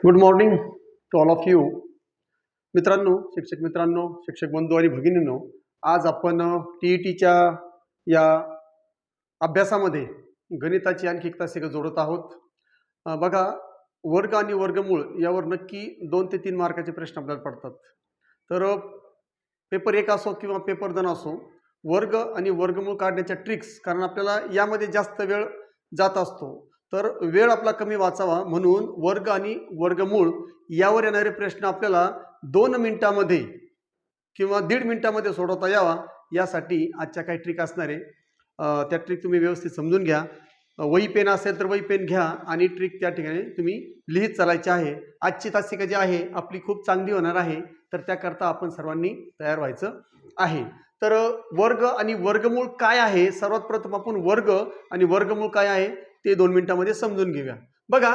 Good morning to all of you. मित्रांनो, शिक्षक बंधू आणि भगिनींनो, आज आपण TETच्या या अभ्यासामध्ये गणिताची आणखी एक तासिका जोडत आहोत. बघा, वर्ग आणि वर्गमूळ यावर नक्की 2 ते 3 मार्काचे प्रश्न आपल्याला पडतात. तर पेपर 1 असो किंवा पेपर 2 असो, वर्ग आणि वर्गमूळ काढण्याच्या ट्रिक्स, कारण आपल्याला यामध्ये जास्त वेळ जात असतो, तर वेळ आपला कमी वाचावा म्हणून वर्ग आणि वर्गमूळ यावर येणारे प्रश्न आपल्याला 2 मिनिटांमध्ये किंवा 1.5 मिनिटांमध्ये सोडवता यावा, यासाठी आजच्या काही ट्रिक असणार आहे. त्या ट्रिक तुम्ही व्यवस्थित समजून घ्या. वही पेन असेल तर वही पेन घ्या आणि ट्रिक त्या ठिकाणी तुम्ही लिहित चालायची आहे. आजची तासिका जी आहे आपली खूप चांगली होणार आहे, तर त्याकरता आपण सर्वांनी तयार व्हायचं आहे. तर वर्ग आणि वर्गमूळ काय आहे, सर्वात प्रथम आपण वर्ग आणि वर्गमूळ काय आहे ते 2 मिनिटांमध्ये समजून घेऊया. बघा,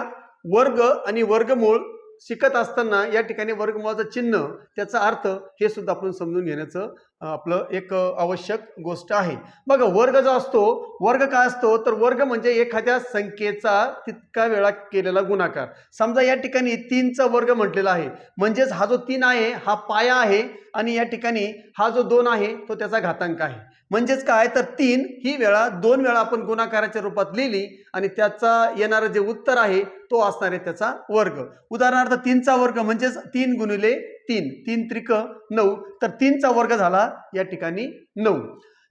वर्ग आणि वर्गमूळ शिकत असताना या ठिकाणी वर्गमूळाचं चिन्ह, त्याचा अर्थ हे सुद्धा आपण समजून घेण्याचं आपलं एक आवश्यक गोष्ट आहे. बघा, वर्ग जो असतो, वर्ग काय असतो तर वर्ग म्हणजे एखाद्या संख्येचा तितका वेळा केलेला गुणाकार. समजा या ठिकाणी 3चा वर्ग म्हटलेला आहे, म्हणजेच हा जो 3 आहे हा पाया आहे आणि या ठिकाणी हा जो 2 आहे तो त्याचा घातांक आहे. म्हणजेच काय तर 3 ही वेळा 2 वेळा आपण गुणाकाराच्या रूपात लिहिली आणि त्याचा येणारं जे उत्तर आहे तो असणार आहे त्याचा वर्ग. उदाहरणार्थ 3चा वर्ग म्हणजेच 3 गुणिले 3, 3 त्रिक 9, तर 3चा वर्ग झाला या ठिकाणी 9.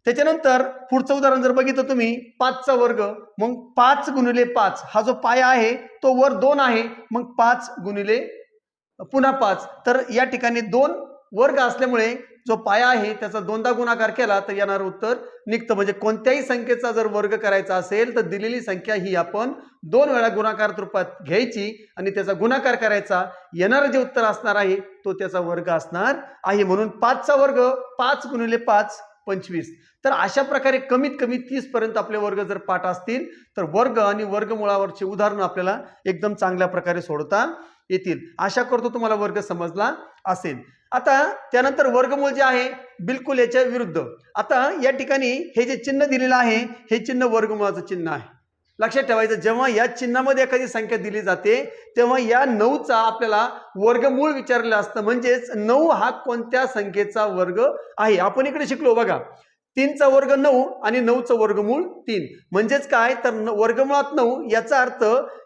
त्याच्यानंतर पुढचं उदाहरण जर बघितलं तुम्ही, 5चा वर्ग, मग 5 गुणिले 5 हा जो पाया आहे तो वर 2 आहे, मग 5 गुणिले पुन्हा 5, तर या ठिकाणी 2 वर्ग असल्यामुळे जो पाया आहे त्याचा 2दा गुणाकार केला तर येणारं उत्तर निघतं. म्हणजे कोणत्याही संख्येचा जर वर्ग करायचा असेल तर दिलेली संख्या ही आपण 2 वेळा गुणाकार रूपात घ्यायची आणि त्याचा गुणाकार करायचा, येणारं जे उत्तर असणार आहे तो त्याचा वर्ग असणार आहे. म्हणून 5चा वर्ग 5 गुणिले 5 25. तर अशा प्रकारे कमीत कमी 30 पर्यंत आपले वर्ग जर पाठ असतील तर वर्ग आणि वर्गमुळावरचे उदाहरण आपल्याला एकदम चांगल्या प्रकारे सोडवता येतील. आशा करतो तुम्हाला वर्ग समजला असेल. आता त्यानंतर वर्गमूळ जे आहे बिलकुल याच्या विरुद्ध. आता या ठिकाणी हे जे चिन्ह दिलेलं आहे हे चिन्ह वर्गमूळाचं चिन्ह आहे. लक्षात ठेवायचं, जेव्हा या चिन्हामध्ये एखादी संख्या दिली जाते तेव्हा या 9चा आपल्याला वर्गमूळ विचारलेलं असतं. म्हणजेच 9 हा कोणत्या संख्येचा वर्ग आहे. आपण इकडे शिकलो बघा, 3चा वर्ग 9 आणि 9चं वर्गमूळ 3. म्हणजेच काय तर वर्गमुळात 9 याचा अर्थ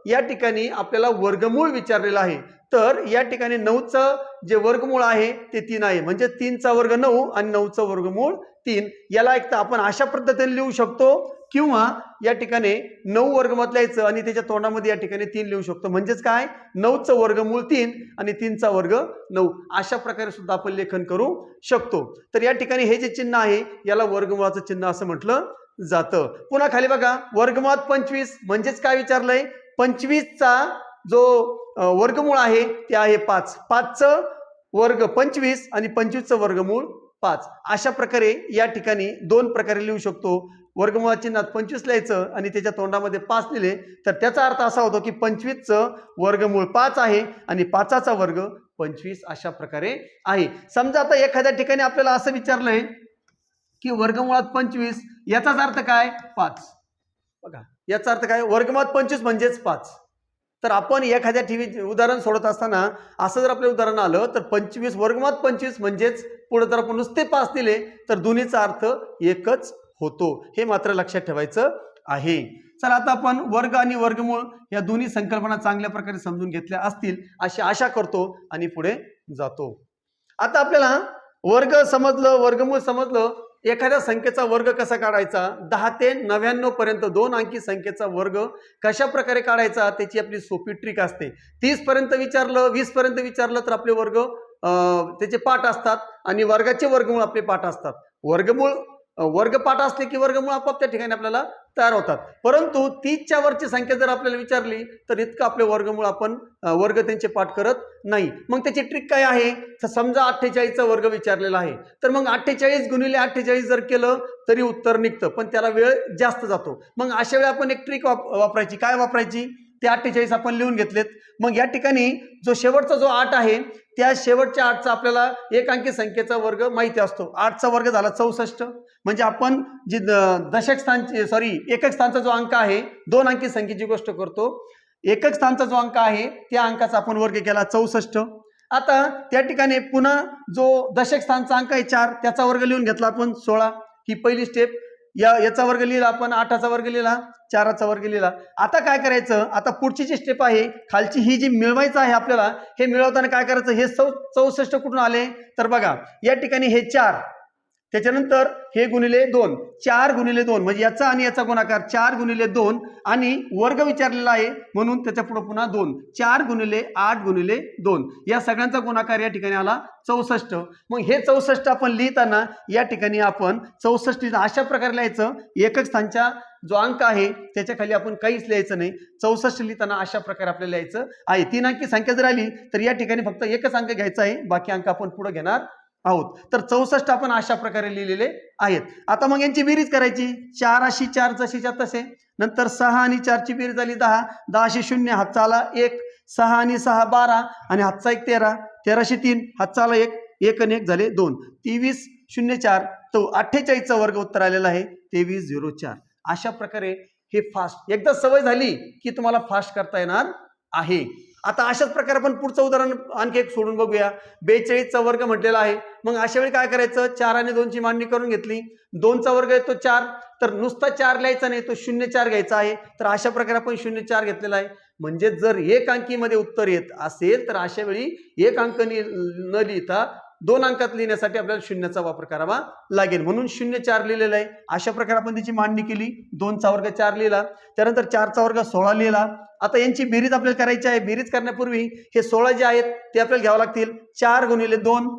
या ठिकाणी आपल्याला वर्गमूळ विचारलेलं आहे. तर या ठिकाणी 9चं जे वर्गमूळ आहे ते 3 आहे. म्हणजे 3चा वर्ग 9 आणि 9चं वर्गमूळ 3. याला एक तर आपण अशा पद्धतीने लिहू शकतो किंवा या ठिकाणी 9 वर्गमूळात लिहायचं आणि त्याच्या तोंडामध्ये या ठिकाणी 3 लिहू शकतो. म्हणजेच काय 9चं वर्गमूळ 3 आणि 3चा वर्ग 9. अशा प्रकारे सुद्धा आपण लेखन करू शकतो. तर या ठिकाणी हे जे चिन्ह आहे याला वर्गमूळाचं चिन्ह असं म्हटलं जातं. पुन्हा खाली बघा, वर्गमूळात 25 म्हणजेच काय विचारलंय, 25चा जो वर्गमूळ आहे ते आहे 5. 5चं वर्ग 25 आणि 25चं वर्गमूळ 5. अशा प्रकारे या ठिकाणी 2 प्रकारे लिहू शकतो. वर्गमूळ चिन्हात 25 लिहायचं आणि त्याच्या तोंडामध्ये 5 लिहिले तर त्याचा अर्थ असा होतो की 25चं वर्गमूळ 5 आहे आणि 5चा वर्ग 25 अशा प्रकारे आहे. समजा आता एखाद्या ठिकाणी आपल्याला असं विचारलंय की वर्गमुळात 25 याचाच अर्थ काय 5. बघा, याचा अर्थ काय, वर्गमुळात 25 म्हणजेच 5. तर आपण एखाद्या उदाहरण सोडत असताना असं जर आपलं उदाहरण आलं तर 25 वर्गमुळात 25 म्हणजेच पुढे जर आपण नुसते 5 दिले तर दोन्हीचा अर्थ एकच होतो. हे मात्र लक्षात ठेवायचं आहे. चला, आता आपण वर्ग आणि वर्गमूळ या दोन्ही संकल्पना चांगल्या प्रकारे समजून घेतल्या असतील अशी आशा करतो आणि पुढे जातो. आता आपल्याला वर्ग समजलं, वर्गमूळ समजलं. एखाद्या संख्येचा वर्ग कसा काढायचा, 10 ते 99 पर्यंत 2 अंकी संख्येचा वर्ग कशा प्रकारे काढायचा त्याची आपली सोपी ट्रिक असते. 30 पर्यंत विचारलं, 20 पर्यंत विचारलं तर आपले वर्ग त्याचे पाठ असतात आणि वर्गाचे वर्गमूळ आपले पाठ असतात. वर्ग पाठ असले की वर्गमूळ आपोआप त्या ठिकाणी आपल्याला तयार होतात. परंतु 30च्या वरची संख्या जर आपल्याला विचारली तर इतकं आपले वर्गमूळ आपण वर्ग त्यांचे पाठ करत नाही. मग त्याची ट्रिक काय आहे, तर समजा 48चा वर्ग विचारलेला आहे तर मग 48 गुणिले 48 जर केलं तरी उत्तर निघतं, पण त्याला वेळ जास्त जातो. मग अशा वेळी आपण एक ट्रिक वापरायची. काय वापरायची, ते 48 आपण लिहून घेतलेत. मग या ठिकाणी जो शेवटचा जो 8 आहे त्या शेवटच्या 8चा आपल्याला एक अंकी संख्येचा वर्ग माहिती असतो. 8चा वर्ग झाला 64. म्हणजे आपण जी एकक स्थानचा जो अंक आहे 2 अंकी संख्येची गोष्ट करतो एकक स्थानचा जो अंक आहे त्या अंकाचा आपण वर्ग केला 64. आता त्या ठिकाणी पुन्हा जो दशक स्थानचा अंक आहे 4 त्याचा वर्ग लिहून घेतला आपण 16. ही पहिली स्टेप. याचा वर्ग लिहिला आपण, 8चा वर्ग लिहिला, 4चा वर्ग लिहिला. आता काय करायचं, आता पुढची जी स्टेप आहे खालची ही जी मिळवायचं आहे आपल्याला, हे मिळवताना काय करायचं, हे 64 कुठून आले तर बघा या ठिकाणी हे 4, त्याच्यानंतर हे गुणिले 2, 4 गुणिले 2 म्हणजे याचा आणि याचा गुणाकार 4 गुणिले 2 आणि वर्ग विचारलेला आहे म्हणून त्याच्या पुढे पुन्हा 2, 4 गुणिले 8 गुणिले 2 या सगळ्यांचा गुणाकार या ठिकाणी आला 64. मग हे 64 आपण लिहिताना या ठिकाणी आपण 64 अशा प्रकारे लिहायचं. एकक स्थानच्या जो अंक आहे त्याच्या खाली आपण काहीच लिहायचं नाही. 64 लिहिताना अशा प्रकारे आपल्याला लिहायचं आहे. 3 अंकी संख्या जर आली तर या ठिकाणी फक्त एकच अंक घ्यायचा आहे, बाकी अंक आपण पुढे घेणार आहोत. तर 64 आपण अशा प्रकारे लिहिलेले आहेत. आता मग यांची बेरीज करायची. 4 अशी 4 जशीच्या तसे, नंतर 6 आणि 4 ची बेरीज झाली 10, 10 शी 0 हातचा आला 1, 6 आणि 6 12 आणि हातचा 1 13, 13 शी 3 हातचा आला 1, 1 आणि 1 झाले 2, 23 04 तो 48चा वर्ग उत्तर आलेला आहे 2304. अशा प्रकारे हे फास्ट, एकदा सवय झाली की तुम्हाला फास्ट करता येणार आहे. आता अशाच प्रकारे आपण पुढचं उदाहरण आणखी एक सोडून बघूया. 42चा वर्ग म्हटलेला आहे. मग अशा वेळी काय करायचं, 4 आणि 2 ची मांडणी करून घेतली. 2चा वर्ग येतो 4, तर नुसता 4 लिहायचा नाही, तो 04 घ्यायचा आहे. तर अशा प्रकारे आपण 04 घेतलेला आहे. म्हणजे जर एक अंकीमध्ये उत्तर येत असेल तर अशा वेळी एक अंक न लिहिता 2 अंकात लिहिण्यासाठी आपल्याला शून्याचा वापर करावा लागेल, म्हणून 04 लिहिलेलं आहे. अशा प्रकारे आपण त्याची मांडणी केली. 2चा वर्ग 4 लिहिला, त्यानंतर 4चा वर्ग 16 लिहिला. आता यांची बेरीज आपल्याला करायची आहे. बेरीज करण्यापूर्वी हे 16 जे आहेत ते आपल्याला घ्यावं लागतील. 4 गुणिले 2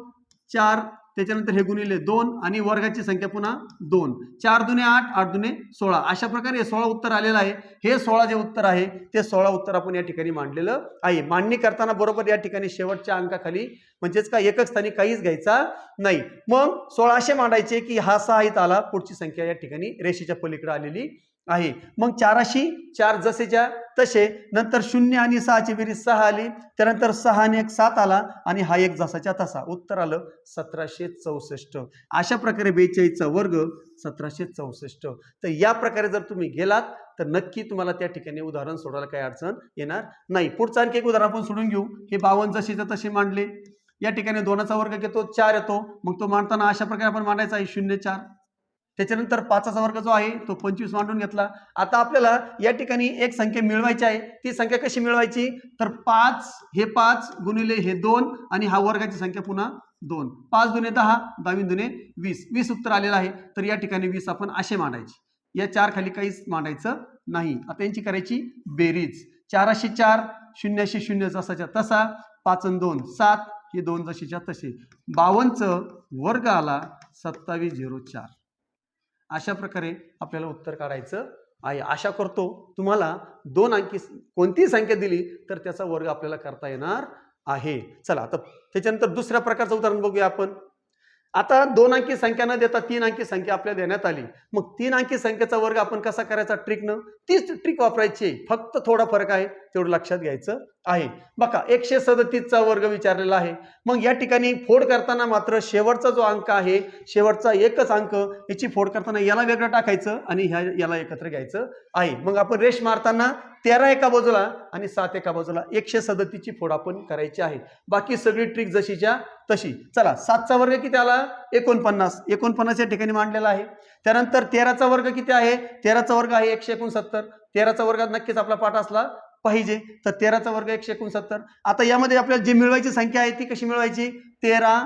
4, त्याच्यानंतर हे गुणिले 2 आणि वर्गाची संख्या पुन्हा 2, 4 दुने 8, 8 दुने 16. अशा प्रकारे हे 16 उत्तर आलेलं आहे. हे 16 जे उत्तर आहे ते 16 उत्तर आपण या ठिकाणी मांडलेलं आहे. मांडणी करताना बरोबर या ठिकाणी शेवटच्या अंकाखाली म्हणजेच का एकक स्थानी काहीच घ्यायचा नाही. मग 16 असे मांडायचे की हा 6 इथं आला, पुढची संख्या या ठिकाणी रेषेच्या पलीकडे आलेली आहे. मग 4 अशी 4 जसेच्या तसे, नंतर 0 आणि 6 ची बेरीज 6 आली, त्यानंतर 6 आणि 1 7 आला आणि हा 1 जसाच्या तसा, उत्तर आलं 1764. अशा प्रकारे 42चा वर्ग 1764. तर या प्रकारे जर तुम्ही गेलात तर नक्की तुम्हाला त्या ठिकाणी उदाहरण सोडवायला काही अडचण येणार नाही. पुढचं आणखी एक उदाहरण आपण सोडून घेऊ. हे 52 जसेच्या तसे मांडले. या ठिकाणी 2चा वर्ग घेतो 4 येतो, मग तो मांडताना अशा प्रकारे आपण मांडायचा आहे 04. त्याच्यानंतर 5चा वर्ग जो आहे तो 25 मांडून घेतला. आता आपल्याला या ठिकाणी एक संख्या मिळवायची आहे. ती संख्या कशी मिळवायची तर 5 हे 5 गुणिले हे 2 आणि हा वर्गाची संख्या पुन्हा 2, 5 दुने 10, 10 दुने 20, 20 उत्तर आलेलं आहे. तर या ठिकाणी 20 आपण असे मांडायचे. या 4 खाली काहीच मांडायचं नाही. आता यांची करायची बेरीज. 4 अशी 4, 0 अशी 0 जसाच्या तसा, 5 आणि 2 7, हे 2 जशीच्या तसे. 52चा वर्ग आला 2704. अशा प्रकारे आपल्याला उत्तर काढायचं आहे. आशा करतो तुम्हाला 2 अंकी कोणतीही संख्या दिली तर त्याचा वर्ग आपल्याला करता येणार आहे. चला आता त्याच्यानंतर दुसऱ्या प्रकारचं उदाहरण बघूया आपण. आता 2 अंकी संख्या न देता 3 अंकी संख्या आपल्याला देण्यात आली. मग 3 अंकी संख्येचा वर्ग आपण कसा करायचा ट्रिकनं, तीच ट्रिक वापरायची, फक्त थोडा फरक आहे तेवढं लक्षात घ्यायचं आहे. बघा 137चा वर्ग विचारलेला आहे. मग या ठिकाणी फोड करताना मात्र शेवटचा जो अंक आहे, शेवटचा एकच अंक, याची फोड करताना याला वेगळं टाकायचं आणि याला एकत्र घ्यायचं आहे. मग आपण रेष मारताना 13 एका बाजूला आणि 7 एका बाजूला, 137ची फोड आपण करायची आहे. बाकी सगळी ट्रिक जशीच्या तशी. चला 7चा वर्ग किती आला 49, 49 या ठिकाणी मांडलेला आहे. त्यानंतर 13चा वर्ग किती आहे, 13चा वर्ग आहे 169. 13चा वर्गात नक्कीच आपला पाठ असला पाहिजे. तर 13चा वर्ग 169. आता यामध्ये आपल्याला जी मिळवायची संख्या आहे ती कशी मिळवायची, 13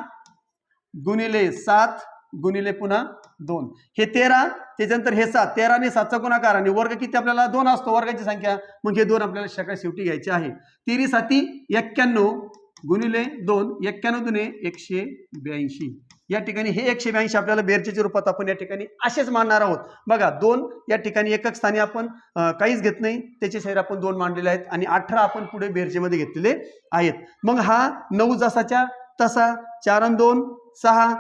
गुणिले 7 गुणिले पुन्हा 2, हे 13, त्याच्यानंतर हे 7, 13 आणि 7चा गुणाकार आणि वर्ग किती आपल्याला 2 असतो वर्गाची संख्या, मग हे 2 आपल्याला सगळ्यात शेवटी घ्यायचे आहे. 13 7 91 गुणिले 2, 91 दुने 182. या ठिकाणी हे 182 आपल्याला बेरजेच्या रूपात आपण या ठिकाणी असेच मांडणार आहोत. बघा 2 या ठिकाणी एकक स्थानी आपण काहीच घेत नाही, त्याचे शहर आपण 2 मांडलेले आहेत आणि 18 आपण पुढे बेरजेमध्ये घेतलेले आहेत. मग हा 9 जसाच्या तसा, 4 आणि 2 6,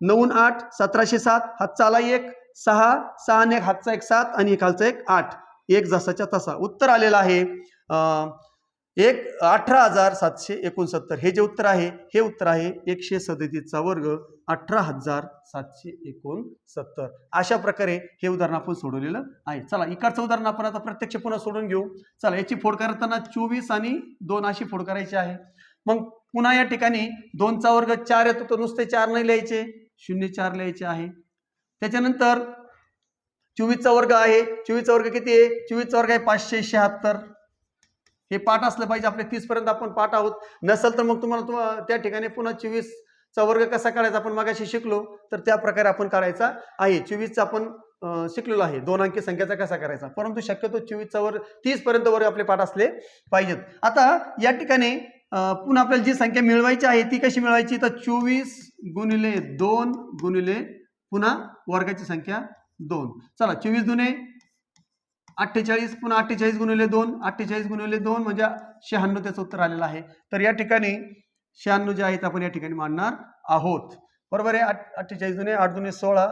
9 आणि 8 1707, हातचा आला 1 6, 6 आणि 1 हातचा 1 7 आणि खालचा 1 8, 1 जसाच्या तसा. उत्तर आलेला आहे 18,769 हे जे उत्तर आहे हे उत्तर आहे 137चा वर्ग 18,769. अशा प्रकारे हे उदाहरण आपण सोडवलेलं आहे. चला इकडचं उदाहरण आपण आता प्रत्यक्ष पुन्हा सोडून घेऊ. चला याची फोड करताना 24 आणि 2 अशी फोड करायची आहे. मग पुन्हा या ठिकाणी 2चा वर्ग 4 येतो तर नुसते 4 नाही लिहायचे, 0,4 लिहायचे आहे. त्याच्यानंतर 24चा वर्ग आहे. 24चा वर्ग किती आहे? 24चा वर्ग आहे 576. हे पाठ असलं पाहिजे. आपले 30 पर्यंत आपण पाठ आहोत. नसेल तर मग तुम्हाला त्या ठिकाणी पुन्हा 24चा वर्ग कसा काढायचा आपण मागाशी शिकलो तर त्या प्रकारे आपण काढायचा आहे. 24चा आपण शिकलेलो आहे 2 अंकी संख्येचा कसा करायचा. परंतु शक्यतो 24चा वर्ग 30 पर्यंत वर्ग आपले पाठ असले पाहिजेत. आता या ठिकाणी पुन्हा आपल्याला जी संख्या मिळवायची आहे ती कशी मिळवायची तर 24 गुणिले 2 गुणिले पुन्हा वर्गाची संख्या 2. चला 24 दुने 48 पुन्हा 48 गुणिले 2 48 गुणिले 2 म्हणजे 96 त्याचं उत्तर आलेलं आहे. तर या ठिकाणी 96 जे आहेत आपण या ठिकाणी मांडणार आहोत. बरोबर आहे. 48 दुने 8 दुने 16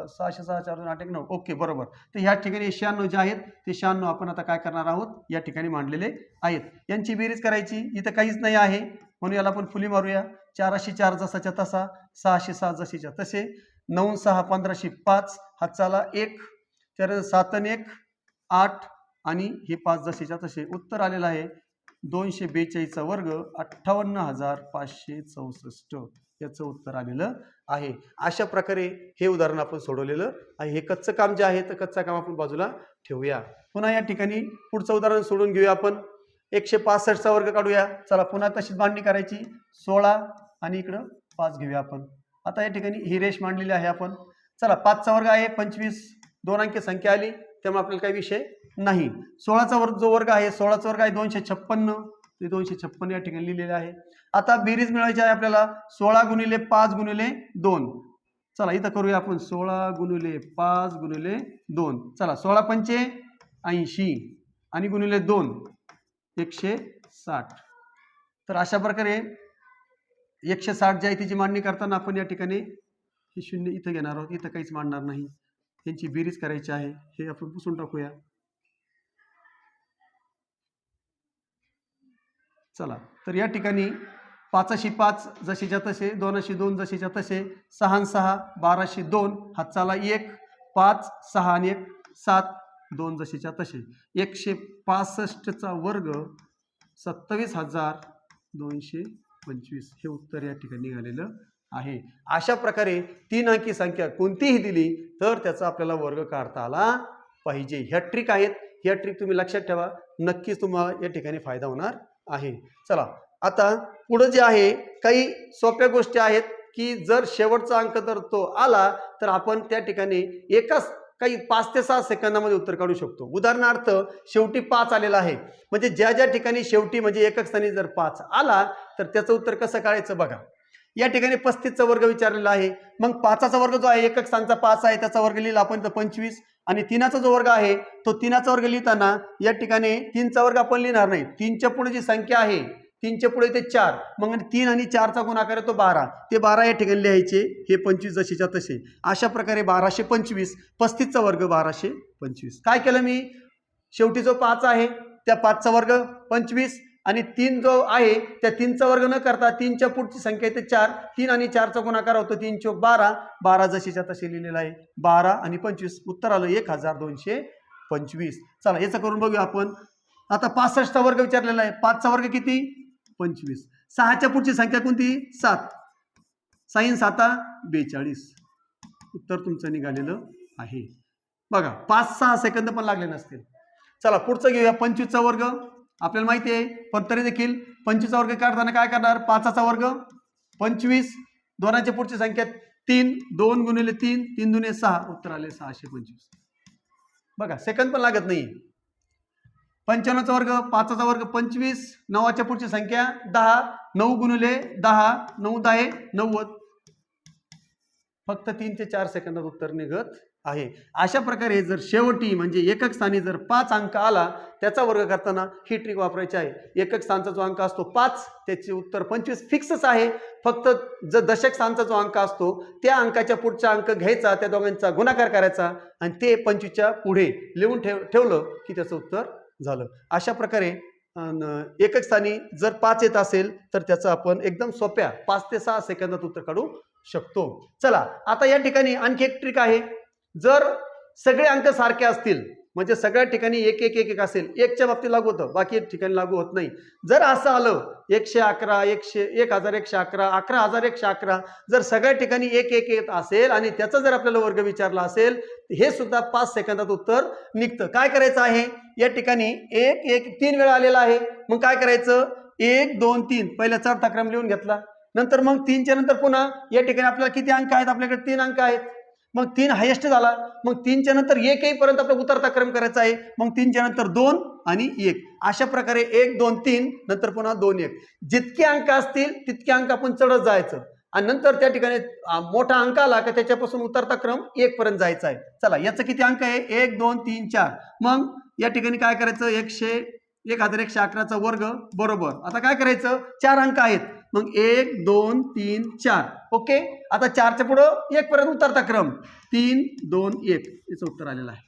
606 4 2 8 1 9. ओके बरोबर. तर या ठिकाणी 96 जे आहेत ते 96 आपण आता काय करणार आहोत या ठिकाणी मांडलेले आहेत. यांची बेरीज करायची. इथं काहीच नाही आहे म्हणून याला आपण फुली मारूया. 4/4 जसाच्या तसा 6/6 जशीच्या तसे 9/6 15/5 हातचाला 1 4 7 आणि 1 8 आणि हे 5 जसेच्या तसे. उत्तर आलेलं आहे 242चा वर्ग 58,564 याचं उत्तर आलेलं आहे. अशा प्रकारे हे उदाहरण आपण सोडवलेलं आहे. हे कच्चं काम जे आहे तर कच्चं काम आपण बाजूला ठेवूया. पुन्हा या ठिकाणी पुढचं उदाहरण सोडून घेऊया आपण. 165चा वर्ग काढूया. चला पुन्हा तशीच मांडणी करायची. 16 आणि इकडं 5 घेऊया आपण. आता या ठिकाणी ही रेष मांडलेली आहे आपण. चला 5चा वर्ग आहे 25 2 अंकी संख्या आली त्यामुळे आपल्याला काही विषय नाही. 16चा वर्ग जो वर्ग आहे 16चा वर्ग आहे 256 ते 256 या ठिकाणी लिहिलेले आहे. आता बेरीज मिळवायची आहे आपल्याला 16 गुणिले 5 गुणिले 2. चला इथं करूया आपण 16 गुणिले 5 गुणिले 2. चला 16 पंचे 80 आणि गुणिले 2 160. तर अशा प्रकारे 160 जी आहे तिची मांडणी करताना आपण या ठिकाणी हे 0 इथं घेणार आहोत. इथं काहीच मांडणार नाही. यांची बेरीज करायची आहे. हे आपण पुसून टाकूया. चला तर या ठिकाणी 5/5 जशीच्या तसे 2/2 जशीच्या तसे 6/6 12/2 हातचाला 1 5 6 आणि 1 7 2 जशीच्या तसे 165चा वर्ग 27,225 हे उत्तर या ठिकाणी निघालेलं आहे. अशा प्रकारे 3 अंकी संख्या कोणतीही दिली तर त्याचा आपल्याला वर्ग काढता आला पाहिजे. ह्या ट्रिक आहेत. ह्या ट्रिक तुम्ही लक्षात ठेवा. नक्कीच तुम्हाला या ठिकाणी फायदा होणार आहे. चला आता पुढे जे आहे काही सोप्या गोष्टी आहेत की जर शेवटचा अंक जर तो आला तर आपण त्या ठिकाणी एकाच काही 5 ते 6 सेकंदामध्ये उत्तर काढू शकतो. उदाहरणार्थ शेवटी 5 आलेला आहे म्हणजे ज्या ज्या ठिकाणी शेवटी म्हणजे एकक स्थानी जर 5 आला तर त्याचं उत्तर कसं काढायचं बघा. या ठिकाणी 35चा वर्ग विचारलेला आहे. मग 5चा वर्ग जो आहे एकक स्थानचा 5 आहे त्याचा वर्ग लिहिला आपण तर 25 आणि 3चा जो वर्ग आहे तो 3चा वर्ग लिहिताना या ठिकाणी 3चा वर्ग आपण लिहिणार नाही. 3च्या पुढे जी संख्या आहे 3च्या पुढे ते 4 मग 3 आणि 4चा गुणाकार आहे तो 12 ते 12 या ठिकाणी लिहायचे. हे 25 जशीच्या तसे. अशा प्रकारे 1225 35चा वर्ग 1225. काय केलं मी शेवटी जो 5 आहे त्या 5चा वर्ग 25 आणि 3 जो आहे त्या 3चा वर्ग न करता 3च्या पुढची संख्या आहे ते 4 3 आणि 4चा गुणाकार होतो 3 चोक 12 12 जशीच्या तसे लिहिलेला आहे 12 आणि 25 उत्तर आलं 1225. चला याचं करून बघूया आपण. आता 65चा वर्ग विचारलेला आहे. 5चा वर्ग किती 25. 6च्या पुढची संख्या कोणती 7 6 7 42 उत्तर तुमचं निघालेलं आहे. बघा 5-6 सेकंद पण लागले नसतील. चला पुढचं घेऊया. 25चा वर्ग आपल्याला माहिती आहे पण तरी देखील 25चा वर्ग काढताना काय करणार 5चा वर्ग 25 2च्या पुढची संख्या 3 2 गुणिले 3 3 दुने 6 उत्तर आले 625. बघा सेकंद पण लागत नाही. 95चा वर्ग 5चा वर्ग 25 9च्या पुढची संख्या 10 9 गुणिले 10 9 10 90 फक्त 3 ते 4 सेकंदात उत्तर निघत आहे. अशा प्रकारे जर शेवटी म्हणजे एकक स्थानी जर 5 अंक आला त्याचा वर्ग करताना ही ट्रिक वापरायची आहे. एकक स्थानचा जो अंक असतो 5 त्याचे उत्तर 25 फिक्सच आहे. फक्त जर दशक स्थानचा जो अंक असतो त्या अंकाच्या पुढचा अंक घ्यायचा त्या दोघांचा गुणाकार करायचा आणि ते 25च्या पुढे लिहून ठेवलं की त्याचं उत्तर झालं. अशा प्रकारे एकक स्थानी जर 5 येत असेल तर त्याचं आपण एकदम सोप्या 5 ते 6 सेकंदात उत्तर काढू शकतो. चला आता या ठिकाणी आणखी एक ट्रिक आहे. जर सगळे अंक सारखे असतील म्हणजे सगळ्या ठिकाणी एक एक एक एक असेल, एकच्या बाबतीत लागू होतं, बाकी ठिकाणी लागू होत नाही. जर असं आलं 111 1111 11111 जर सगळ्या ठिकाणी एक एक येत असेल आणि त्याचा जर आपल्याला वर्ग विचारला असेल हे सुद्धा 5 सेकंदात उत्तर निघतं. काय करायचं आहे, या ठिकाणी 1 1 3 वेळा आलेला आहे. मग काय करायचं, 1 2 3 पहिला चढता क्रम लिहून घेतला. नंतर मग 3च्या नंतर पुन्हा या ठिकाणी आपल्याला किती अंक आहेत, आपल्याकडे 3 अंक आहेत. मग 3 हायेस्ट झाला. मग 3च्या नंतर 1 येईपर्यंत आपल्याला उतरता क्रम करायचा आहे. मग 3च्या नंतर 2 आणि 1 अशा प्रकारे 1 2 3 नंतर पुन्हा 2 1 जितके अंक असतील तितके अंक आपण चढत जायचं आणि नंतर त्या ठिकाणी मोठा अंक आला का त्याच्यापासून उतरता क्रम 1 पर्यंत जायचा आहे. चला याचं किती अंक आहे, 1 2 3 4. मग या ठिकाणी काय करायचं, 1111चा वर्ग बरोबर. आता काय करायचं, 4 अंक आहेत. मग 1 2 3 4. ओके. आता 4च्या पुढं 1 पर्यंत उतरता क्रम 3 2 1 याचं उत्तर आलेलं आहे.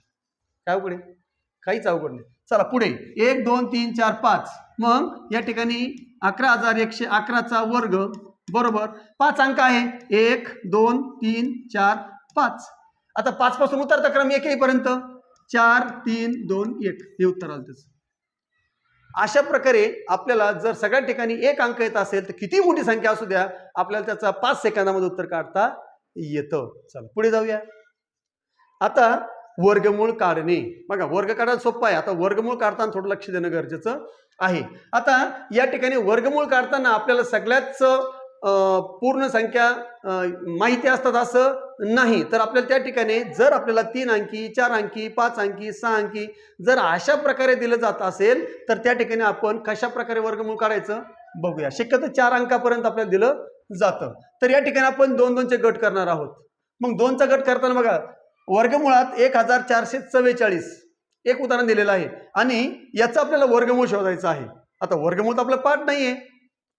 काय अवघड आहे, काहीच अवघड नाही. चला पुढे 1 2 3 4 5. मग या ठिकाणी 11111चा वर्ग बरोबर 5 अंक आहे. 1 2 3 4 5. आता 5 पासून उतरता क्रम 1 येईपर्यंत 4 3 2 1 हे उत्तर आलं त्याचं. अशा प्रकारे आपल्याला जर सगळ्या ठिकाणी एक अंक येत असेल तर किती मोठी संख्या असू द्या आपल्याला त्याचा 5 सेकंदामध्ये उत्तर काढता येतं. चला पुढे जाऊया. आता वर्गमूळ काढणे. बघा वर्ग काढायला सोपं आहे. आता वर्गमूळ काढताना थोडं लक्ष देणं गरजेचं आहे. आता या ठिकाणी वर्गमूळ काढताना आपल्याला सगळ्याच पूर्ण संख्या माहिती असतात असं नाही. तर आपल्याला त्या ठिकाणी जर आपल्याला 3 अंकी 4 अंकी 5 अंकी 6 अंकी जर अशा प्रकारे दिलं जात असेल तर त्या ठिकाणी आपण कशा प्रकारे वर्गमूळ काढायचं बघूया. शक्यतो 4 अंकापर्यंत आपल्याला दिलं जातं. तर या ठिकाणी आपण 2 2चे गट करणार आहोत. मग 2चा गट करताना बघा वर्गमुळात 1444 एक उदाहरण दिलेलं आहे आणि याचा आपल्याला वर्गमूळ शोधायचं आहे. आता वर्गमूळ तर आपला पाठ नाहीये.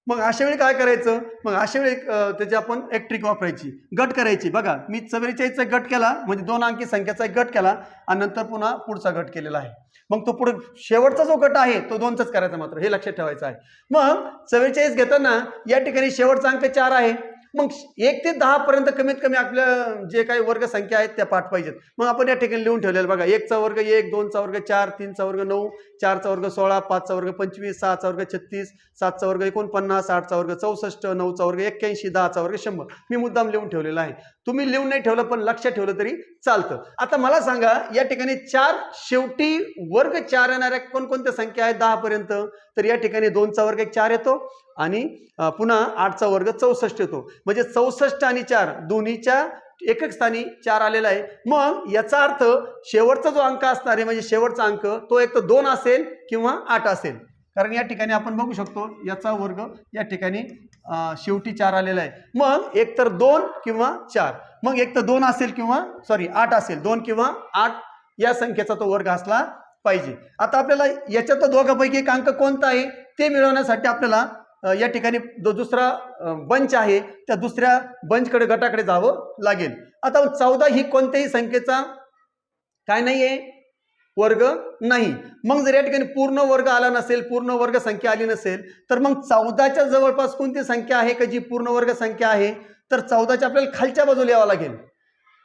मग अशा वेळी काय करायचं, मग अशा वेळी त्याची आपण एक ट्रिक वापरायची, गट करायची. बघा मी 44चा गट केला म्हणजे 2 अंकी संख्येचा एक गट केला आणि नंतर पुन्हा पुढचा गट केलेला आहे. मग तो पुढे शेवटचा जो गट आहे तो 2चाच करायचा, मात्र हे लक्षात ठेवायचं आहे. मग 44 घेताना या ठिकाणी शेवटचा अंक 4 आहे. मग 1 ते 10 पर्यंत कमीत कमी आपल्या जे काही वर्ग संख्या आहेत त्या पाठ पाहिजेत. मग आपण या ठिकाणी लिहून ठेवलेलं बघा 1चा वर्ग 1 2चा वर्ग 4 3चा वर्ग 9 4चा वर्ग 16 5चा वर्ग 25 6चा वर्ग 36 7चा वर्ग 49 8चा वर्ग 64 9चा वर्ग 81 10चा वर्ग 100. मी मुद्दाम लिहून ठेवलेला आहे. तुम्ही लिहून नाही ठेवलं पण लक्षात ठेवलं तरी चालतं. आता मला सांगा या ठिकाणी 4 शेवटी वर्ग 4 येणाऱ्या कोणकोणत्या संख्या आहेत 10 पर्यंत. तर या ठिकाणी 2चा वर्ग 4 येतो आणि पुन्हा 8चा वर्ग 64 येतो. म्हणजे 64 आणि 4 दोन्हीच्या एकक स्थानी 4 आलेला आहे. मग याचा अर्थ शेवटचा जो अंक असणार आहे म्हणजे शेवटचा अंक तो एक तर 2 असेल किंवा 8 असेल. कारण या ठिकाणी आपण बघू शकतो याचा वर्ग या ठिकाणी शेवटी 4 आलेला आहे. मग एक तर 2 किंवा 4. मग एक तर 2 असेल किंवा 8 असेल. 2 किंवा 8 या संख्येचा तो वर्ग असला पाहिजे. आता आपल्याला याच्यात दोघांपैकी एक अंक कोणता आहे ते मिळवण्यासाठी आपल्याला या ठिकाणी जो दुसरा बंच आहे त्या दुसऱ्या बंचकडे गटाकडे जावं लागेल. आता 14 ही कोणत्याही संख्येचा काय नाहीये वर्ग नाही. मग जर या ठिकाणी पूर्ण वर्ग आला नसेल, पूर्ण वर्ग संख्या आली नसेल तर मग 14च्या जवळपास कोणती संख्या आहे का जी पूर्ण वर्ग संख्या आहे. तर 14च्या आपल्याला खालच्या बाजूला यावं लागेल,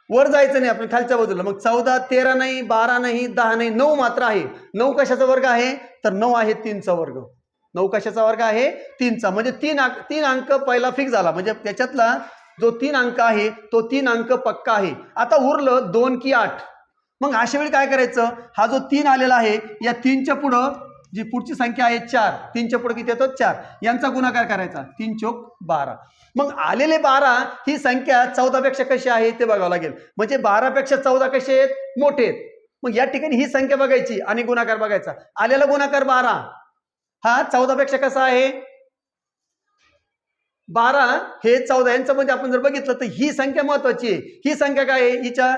वर जायचं नाही आपण खालच्या बाजूला. मग 14 13 नाही 12 नाही 10 नाही 9 मात्र आहे. 9 कशाचा वर्ग आहे तर 9 आहे 3चा वर्ग. 9 कशाचा वर्ग आहे 3चा. म्हणजे 3 अंक पहिला फिक्स झाला. म्हणजे त्याच्यातला जो 3 अंक आहे तो 3 अंक पक्का आहे. आता उरलं 2 की 8. मग अशा वेळी काय करायचं, हा जो 3 आलेला आहे या 3च्या पुढं जी पुढची संख्या आहे 4, 3च्या पुढे किती येतो 4, यांचा गुणाकार करायचा 3 चोक 12. मग आलेले 12 ही संख्या 14 पेक्षा कशी आहे ते बघावं लागेल. म्हणजे 12 पेक्षा 14 कसे आहेत मोठे आहेत. मग या ठिकाणी ही संख्या बघायची आणि गुणाकार बघायचा. आलेला गुणाकार 12 हा 14 पेक्षा कसा आहे 12 हे 14 यांचं म्हणजे आपण जर बघितलं तर ही संख्या महत्वाची आहे. ही संख्या काय आहे हिच्या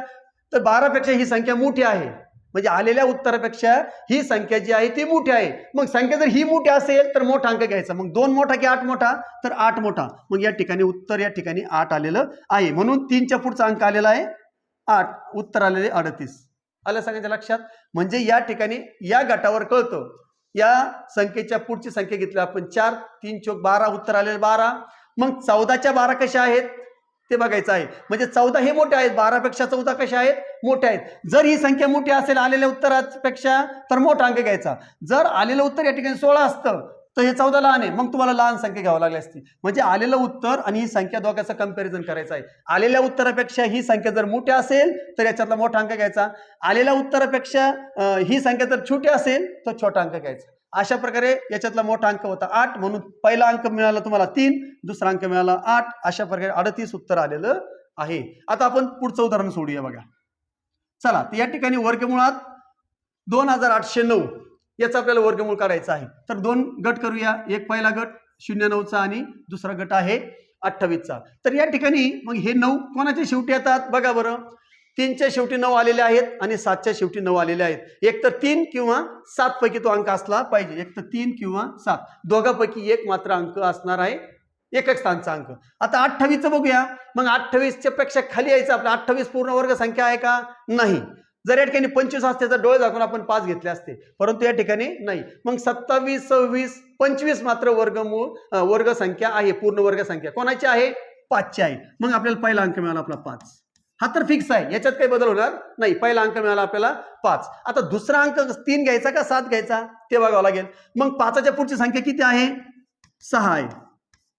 तर 12 पेक्षा ही संख्या मोठी आहे. म्हणजे आलेल्या उत्तरापेक्षा ही संख्या जी आहे ती मोठी आहे. मग संख्या जर ही मोठी असेल तर मोठा अंक घ्यायचा. मग 2 मोठा की 8 मोठा तर 8 मोठा. मग या ठिकाणी उत्तर या ठिकाणी 8 आलेलं आहे. म्हणून 3च्या पुढचा अंक आलेला आहे 8, उत्तर आलेले 38. आलं सगळ्यांच्या लक्षात. म्हणजे या ठिकाणी या गटावर कळतं या संख्येच्या पुढची संख्या घेतली आपण 4, 3 चौक 12, उत्तर आलेलं 12. मग 14च्या 12 कशा आहेत ते बघायचं आहे. म्हणजे 14 हे मोठे आहेत, 12 पेक्षा 14 कशा आहेत मोठे आहेत. जर ही संख्या मोठी असेल आलेल्या उत्तरापेक्षा तर मोठा अंक घ्यायचा. जर आलेलं उत्तर या ठिकाणी 16 असतं तर हे 14 लहान आहे, मग तुम्हाला लहान संख्या घ्यावी लागली असती. म्हणजे आलेलं उत्तर आणि ही संख्या दोघांचं कंपॅरिझन करायचं आहे. आलेल्या उत्तरापेक्षा ही संख्या जर मोठी असेल तर याच्यातला मोठा अंक घ्यायचा. आलेल्या उत्तरापेक्षा ही संख्या जर छोटी असेल तर छोटा अंक घ्यायचा. अशा प्रकारे याच्यातला मोठा अंक होता 8, म्हणून पहिला अंक मिळाला तुम्हाला 3, दुसरा अंक मिळाला 8. अशा प्रकारे 38 उत्तर आलेलं आहे. आता आपण पुढचं उदाहरण सोडूया बघा. चला, तर या ठिकाणी वर्गमुळात 2809 याचा आपल्याला वर्गमूळ करायचा आहे. तर 2 गट करूया. एक पहिला गट 09चा आणि दुसरा गट आहे 28चा. तर या ठिकाणी मग हे 9 कोणाच्या शेवटी येतात बघा बरं. 3च्या शेवटी 9 आलेले आहेत आणि 7च्या शेवटी 9 आलेले आहेत. एक तर 3 किंवा 7 पैकी तो अंक असला पाहिजे. एक तर 3 किंवा 7 दोघांपैकी एक मात्र अंक असणार आहे, एकच स्थानचा अंक. आता 28चं बघूया. मग 28च्या पेक्षा खाली यायचं. आपला 28 पूर्ण वर्ग संख्या आहे का नाही. जर या ठिकाणी 25 असते तर डोळे झाकून आपण 5 घेतले असते, परंतु या ठिकाणी नाही. मग 27, 26, 25 मात्र वर्गमूळ वर्ग संख्या आहे. पूर्ण वर्ग संख्या कोणाची आहे 5ची आहे. मग आपल्याला पहिला अंक मिळाला आपला 5. हा तर फिक्स आहे, याच्यात काही बदल होणार नाही. पहिला अंक मिळाला आपल्याला 5. आता दुसरा अंक 3 घ्यायचा का 7 घ्यायचा ते बघावं लागेल. मग 5च्या पुढची संख्या किती आहे 6 आहे.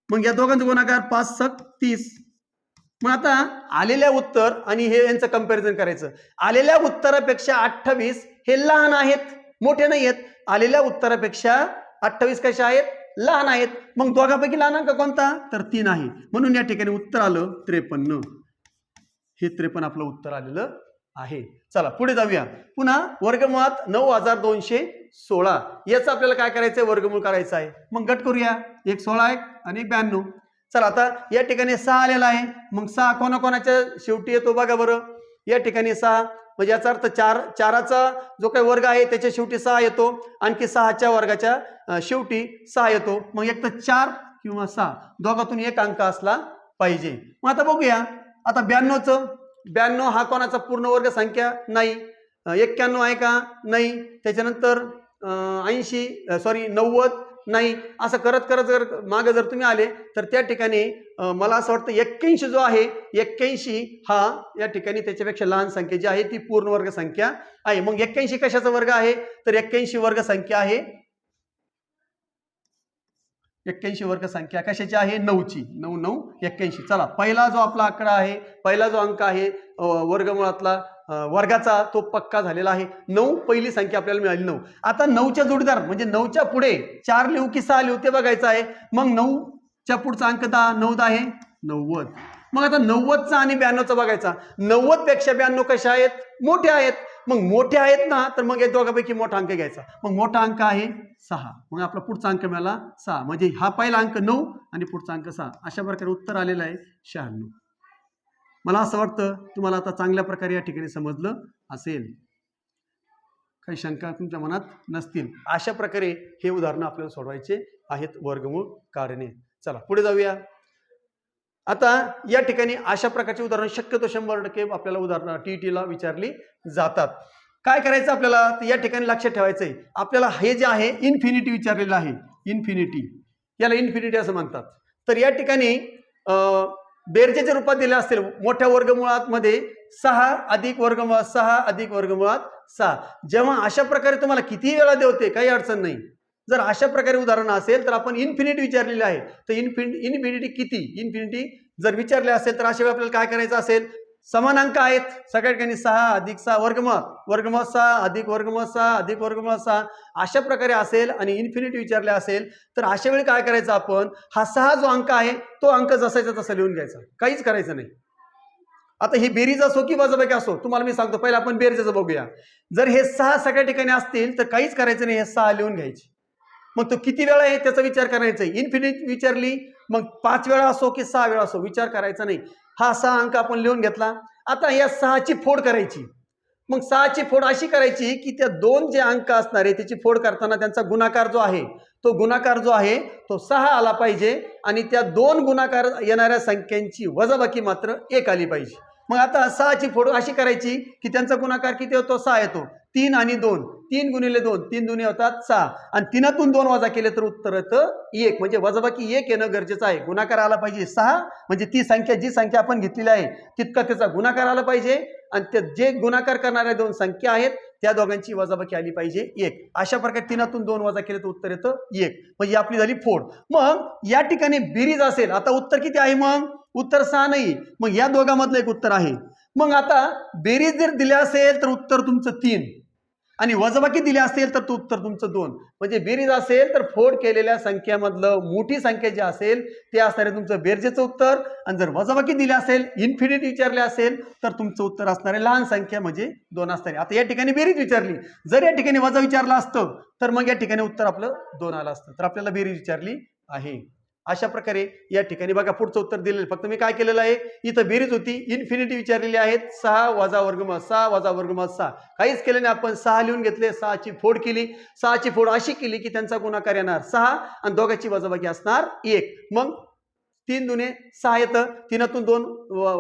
मग या दोघांचा गुणाकार 5 × 30. मग आता आलेल्या उत्तर आणि हे यांचं कंपॅरिझन करायचं. आलेल्या उत्तरापेक्षा 28 हे लहान आहेत, मोठे नाही आहेत. आलेल्या उत्तरापेक्षा 28 कशा आहेत लहान आहेत. मग दोघांपैकी लहान अंक कोणता तर 3 आहे. म्हणून या ठिकाणी उत्तर आलं 53. हे 53 आपलं उत्तर आलेलं आहे. चला पुढे जाऊया. पुन्हा वर्गमुळात 9216 याचं आपल्याला काय करायचंय वर्गमूळ करायचं आहे. मग गट करूया. एक 16 आहे आणि 92. चला, आता या ठिकाणी 6 आलेला आहे. मग 6 कोणाकोणाच्या शेवटी येतो बघा बरं. या ठिकाणी 6 म्हणजे याचा अर्थ 4चा जो काही वर्ग आहे त्याच्या शेवटी 6 येतो. आणखी 6च्या वर्गाच्या शेवटी 6 येतो. मग एक तर 4 किंवा 6 दोघातून एक अंक असला पाहिजे. मग आता बघूया. आता 92चं 92 हा कोणाचा पूर्ण वर्ग संख्या नाही. 91 आहे का नाही. त्याच्यानंतर 90 नाही. असं करत करत जर मागे जर तुम्ही आले तर त्या ठिकाणी मला असं वाटतं 81 जो आहे 81 हा या ठिकाणी त्याच्यापेक्षा लहान संख्या जी आहे ती पूर्ण वर्ग संख्या आहे. मग 81 कशाचा वर्ग आहे तर 81 वर्ग संख्या आहे. 81 वर्ग संख्या कशाची आहे 9ची. 9 9 81. चला, पहिला जो आपला आकडा आहे, पहिला जो अंक आहे वर्गमुळातला वर्गाचा तो पक्का झालेला आहे. 9 पहिली संख्या आपल्याला मिळाली 9. आता 9च्या जोडीदार म्हणजे 9च्या पुढे 4 लिहू की 6 लिहू ते बघायचं आहे. मग 9च्या पुढचा अंक 10, 9 10 आहे 90. मग आता 90चा आणि 92चा बघायचा. 90 पेक्षा 92 कशा आहेत मोठे आहेत. मग मोठे आहेत ना तर मग या दोघांपैकी मोठा अंक घ्यायचा. मग मोठा अंक आहे 6. मग आपला पुढचा अंक मिळाला 6. म्हणजे हा पहिला अंक 9 आणि पुढचा अंक 6. अशा प्रकारे उत्तर आलेलं आहे 96. मला असं वाटतं तुम्हाला आता चांगल्या प्रकारे या ठिकाणी समजलं असेल, काही शंका तुमच्या मनात नसतील. अशा प्रकारे हे उदाहरण आपल्याला सोडवायचे आहेत वर्गमूळ काढणे. चला पुढे जाऊया. आता या ठिकाणी अशा प्रकारचे उदाहरण शक्यतो 100% आपल्याला उदाहरण टीईटीला विचारली जातात. काय करायचं आपल्याला या ठिकाणी लक्षात ठेवायचंय. आपल्याला हे जे आहे इन्फिनिटी विचारलेलं आहे. इन्फिनिटी, याला इन्फिनिटी असं म्हणतात. तर या ठिकाणी बेरजेच्या रूपात दिले असतील मोठ्या वर्गमुळात मध्ये 6 अधिक वर्गमुळात 6 अधिक वर्गमुळात 6. जेव्हा अशा प्रकारे तुम्हाला किती वेळा देवते काही अडचण नाही. जर अशा प्रकारे उदाहरण असेल तर आपण इन्फिनिटी विचारलेले आहे. तर इन्फिनिटी किती, इन्फिनिटी जर विचारले असेल तर अशा वेळी आपल्याला काय करायचं असेल. समान अंक आहेत सगळ्या ठिकाणी 6 अधिक 6 वर्गमुळात 6 अधिक वर्गमुळात 6 अधिक वर्गमुळात 6 अशा प्रकारे असेल आणि इन्फिनिटी विचारले असेल तर अशा वेळी काय करायचं आपण हा 6 जो अंक आहे तो अंक जसाचा तसा लिहून घ्यायचा, काहीच करायचं नाही. आता ही बेरीज असो की वजाबाकी असो तुम्हाला मी सांगतो. पहिला आपण बेरजेचं बघूया. जर हे 6 सगळ्या ठिकाणी असतील तर काहीच करायचं नाही, हे 6 लिहून घ्यायचे. मग तो किती वेळा आहे त्याचा विचार करायचा. इन्फिनिटी विचारली मग 5 वेळा असो की 6 वेळा असो विचार करायचा नाही. हा 6 अंक आपण लिहून घेतला. आता या 6ची फोड करायची. मग 6ची फोड अशी करायची की त्या 2 जे अंक असणार आहे त्याची फोड करताना त्यांचा गुणाकार जो आहे तो 6 आला पाहिजे आणि त्या 2 गुणाकार येणाऱ्या संख्यांची वजाबाकी मात्र 1 आली पाहिजे. मग आता 6ची फोड अशी करायची की त्यांचा गुणाकार किती होतो 6 येतो. 3 आणि 2, 3 गुणिले 2, 3 दुने होतात 6 आणि 3तून 2 वजा केले तर उत्तर येतं 1. म्हणजे वजाबाकी 1 येणं गरजेचं आहे. गुणाकार आला पाहिजे 6, म्हणजे ती संख्या जी संख्या आपण घेतलेली आहे तितका त्याचा गुणाकार आला पाहिजे आणि ते जे गुणाकार करणाऱ्या दोन संख्या आहेत त्या दोघांची वजाबाकी आली पाहिजे 1. अशा प्रकारे 3तून 2 वजा केले तर उत्तर येतं 1. म्हणजे आपली झाली फोड. मग या ठिकाणी बेरीज असेल, आता उत्तर किती आहे? मग उत्तर 6 नाही, मग या दोघांमधलं एक उत्तर आहे. मग आता बेरीज जर दिली असेल तर उत्तर तुमचं 3 आणि वजाबाकी दिली असेल तर उत्तर तुमचं 2. म्हणजे बेरीज असेल तर फोड केलेल्या संख्यामधलं मोठी संख्या जी असेल ते असणार आहे तुमचं बेरजेचं उत्तर आणि जर वजाबाकी दिली असेल, इन्फिनिटी विचारले असेल तर तुमचं उत्तर असणार आहे लहान संख्या म्हणजे 2 असणार आहे. आता या ठिकाणी बेरीज विचारली, जर या ठिकाणी वजा विचारलं असतं तर मग या ठिकाणी उत्तर आपलं 2 आलं असतं. तर आपल्याला बेरीज विचारली आहे. अशा प्रकारे या ठिकाणी बघा पुढचं उत्तर दिलेलं, फक्त मी काय केलेलं आहे, इथं बेरीज होती, इन्फिनिटी विचारलेली आहेत, 6 वजा वर्गमूळ 6 वजा वर्गमूळ 6. काहीच केलं नाही, आपण 6 लिहून घेतले, 6ची फोड केली. 6ची फोड अशी केली की त्यांचा गुणाकार येणार 6 आणि दोघांची वजाबाकी असणार 1. मग 3 दुने 6 येतं, 3तून 2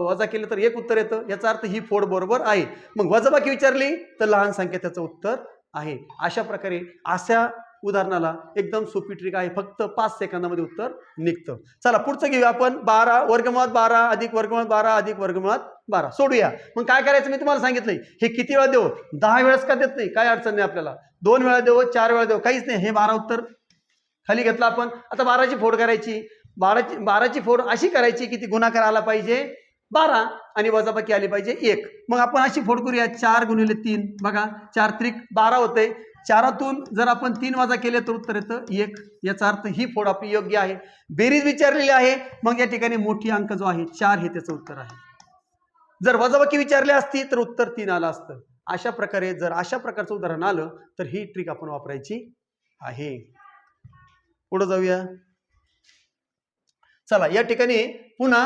वजा केलं तर 1 उत्तर येतं. याचा अर्थ ही फोड बरोबर आहे. मग वजाबाकी विचारली तर लहान संख्या त्याचं उत्तर आहे. अशा प्रकारे अशा उदाहरणाला एकदम सोपी ट्रिक आहे, फक्त 5 सेकंदामध्ये उत्तर निघतं. चला पुढचं घेऊया आपण. 12 वर्गमूळात 12 अधिक वर्गमूळात 12 अधिक वर्गमूळात 12 सोडूया. मग काय करायचं मी तुम्हाला सांगितलंय, हे किती वेळा देऊ? 10 वेळेस का देत नाही, काय अडचण नाही आपल्याला. 2 वेळा देऊ, 4 वेळा देऊ, काहीच नाही. हे 12 उत्तर खाली घेतलं आपण. आता 12ची फोड करायची. 12ची फोड अशी करायची की ती गुणाकार आला पाहिजे 12 आणि वजाबाकी आली पाहिजे 1. मग आपण अशी फोड करूया, 4 गुणिले 3, बघा 4 त्रिक 12 होते. 4तून जर आपण 3 वजा केले तर उत्तर येतं 1. याचा अर्थ ही फोड आपली योग्य आहे. बेरीज विचारलेली आहे, मग या ठिकाणी मोठी अंक जो आहे 4 हे त्याचं उत्तर आहे. जर वजाबाकी विचारली असती तर उत्तर 3 आलं असतं. अशा प्रकारे जर अशा प्रकारचं उदाहरण आलं तर ही ट्रिक आपण वापरायची आहे. पुढे जाऊया. चला या ठिकाणी पुन्हा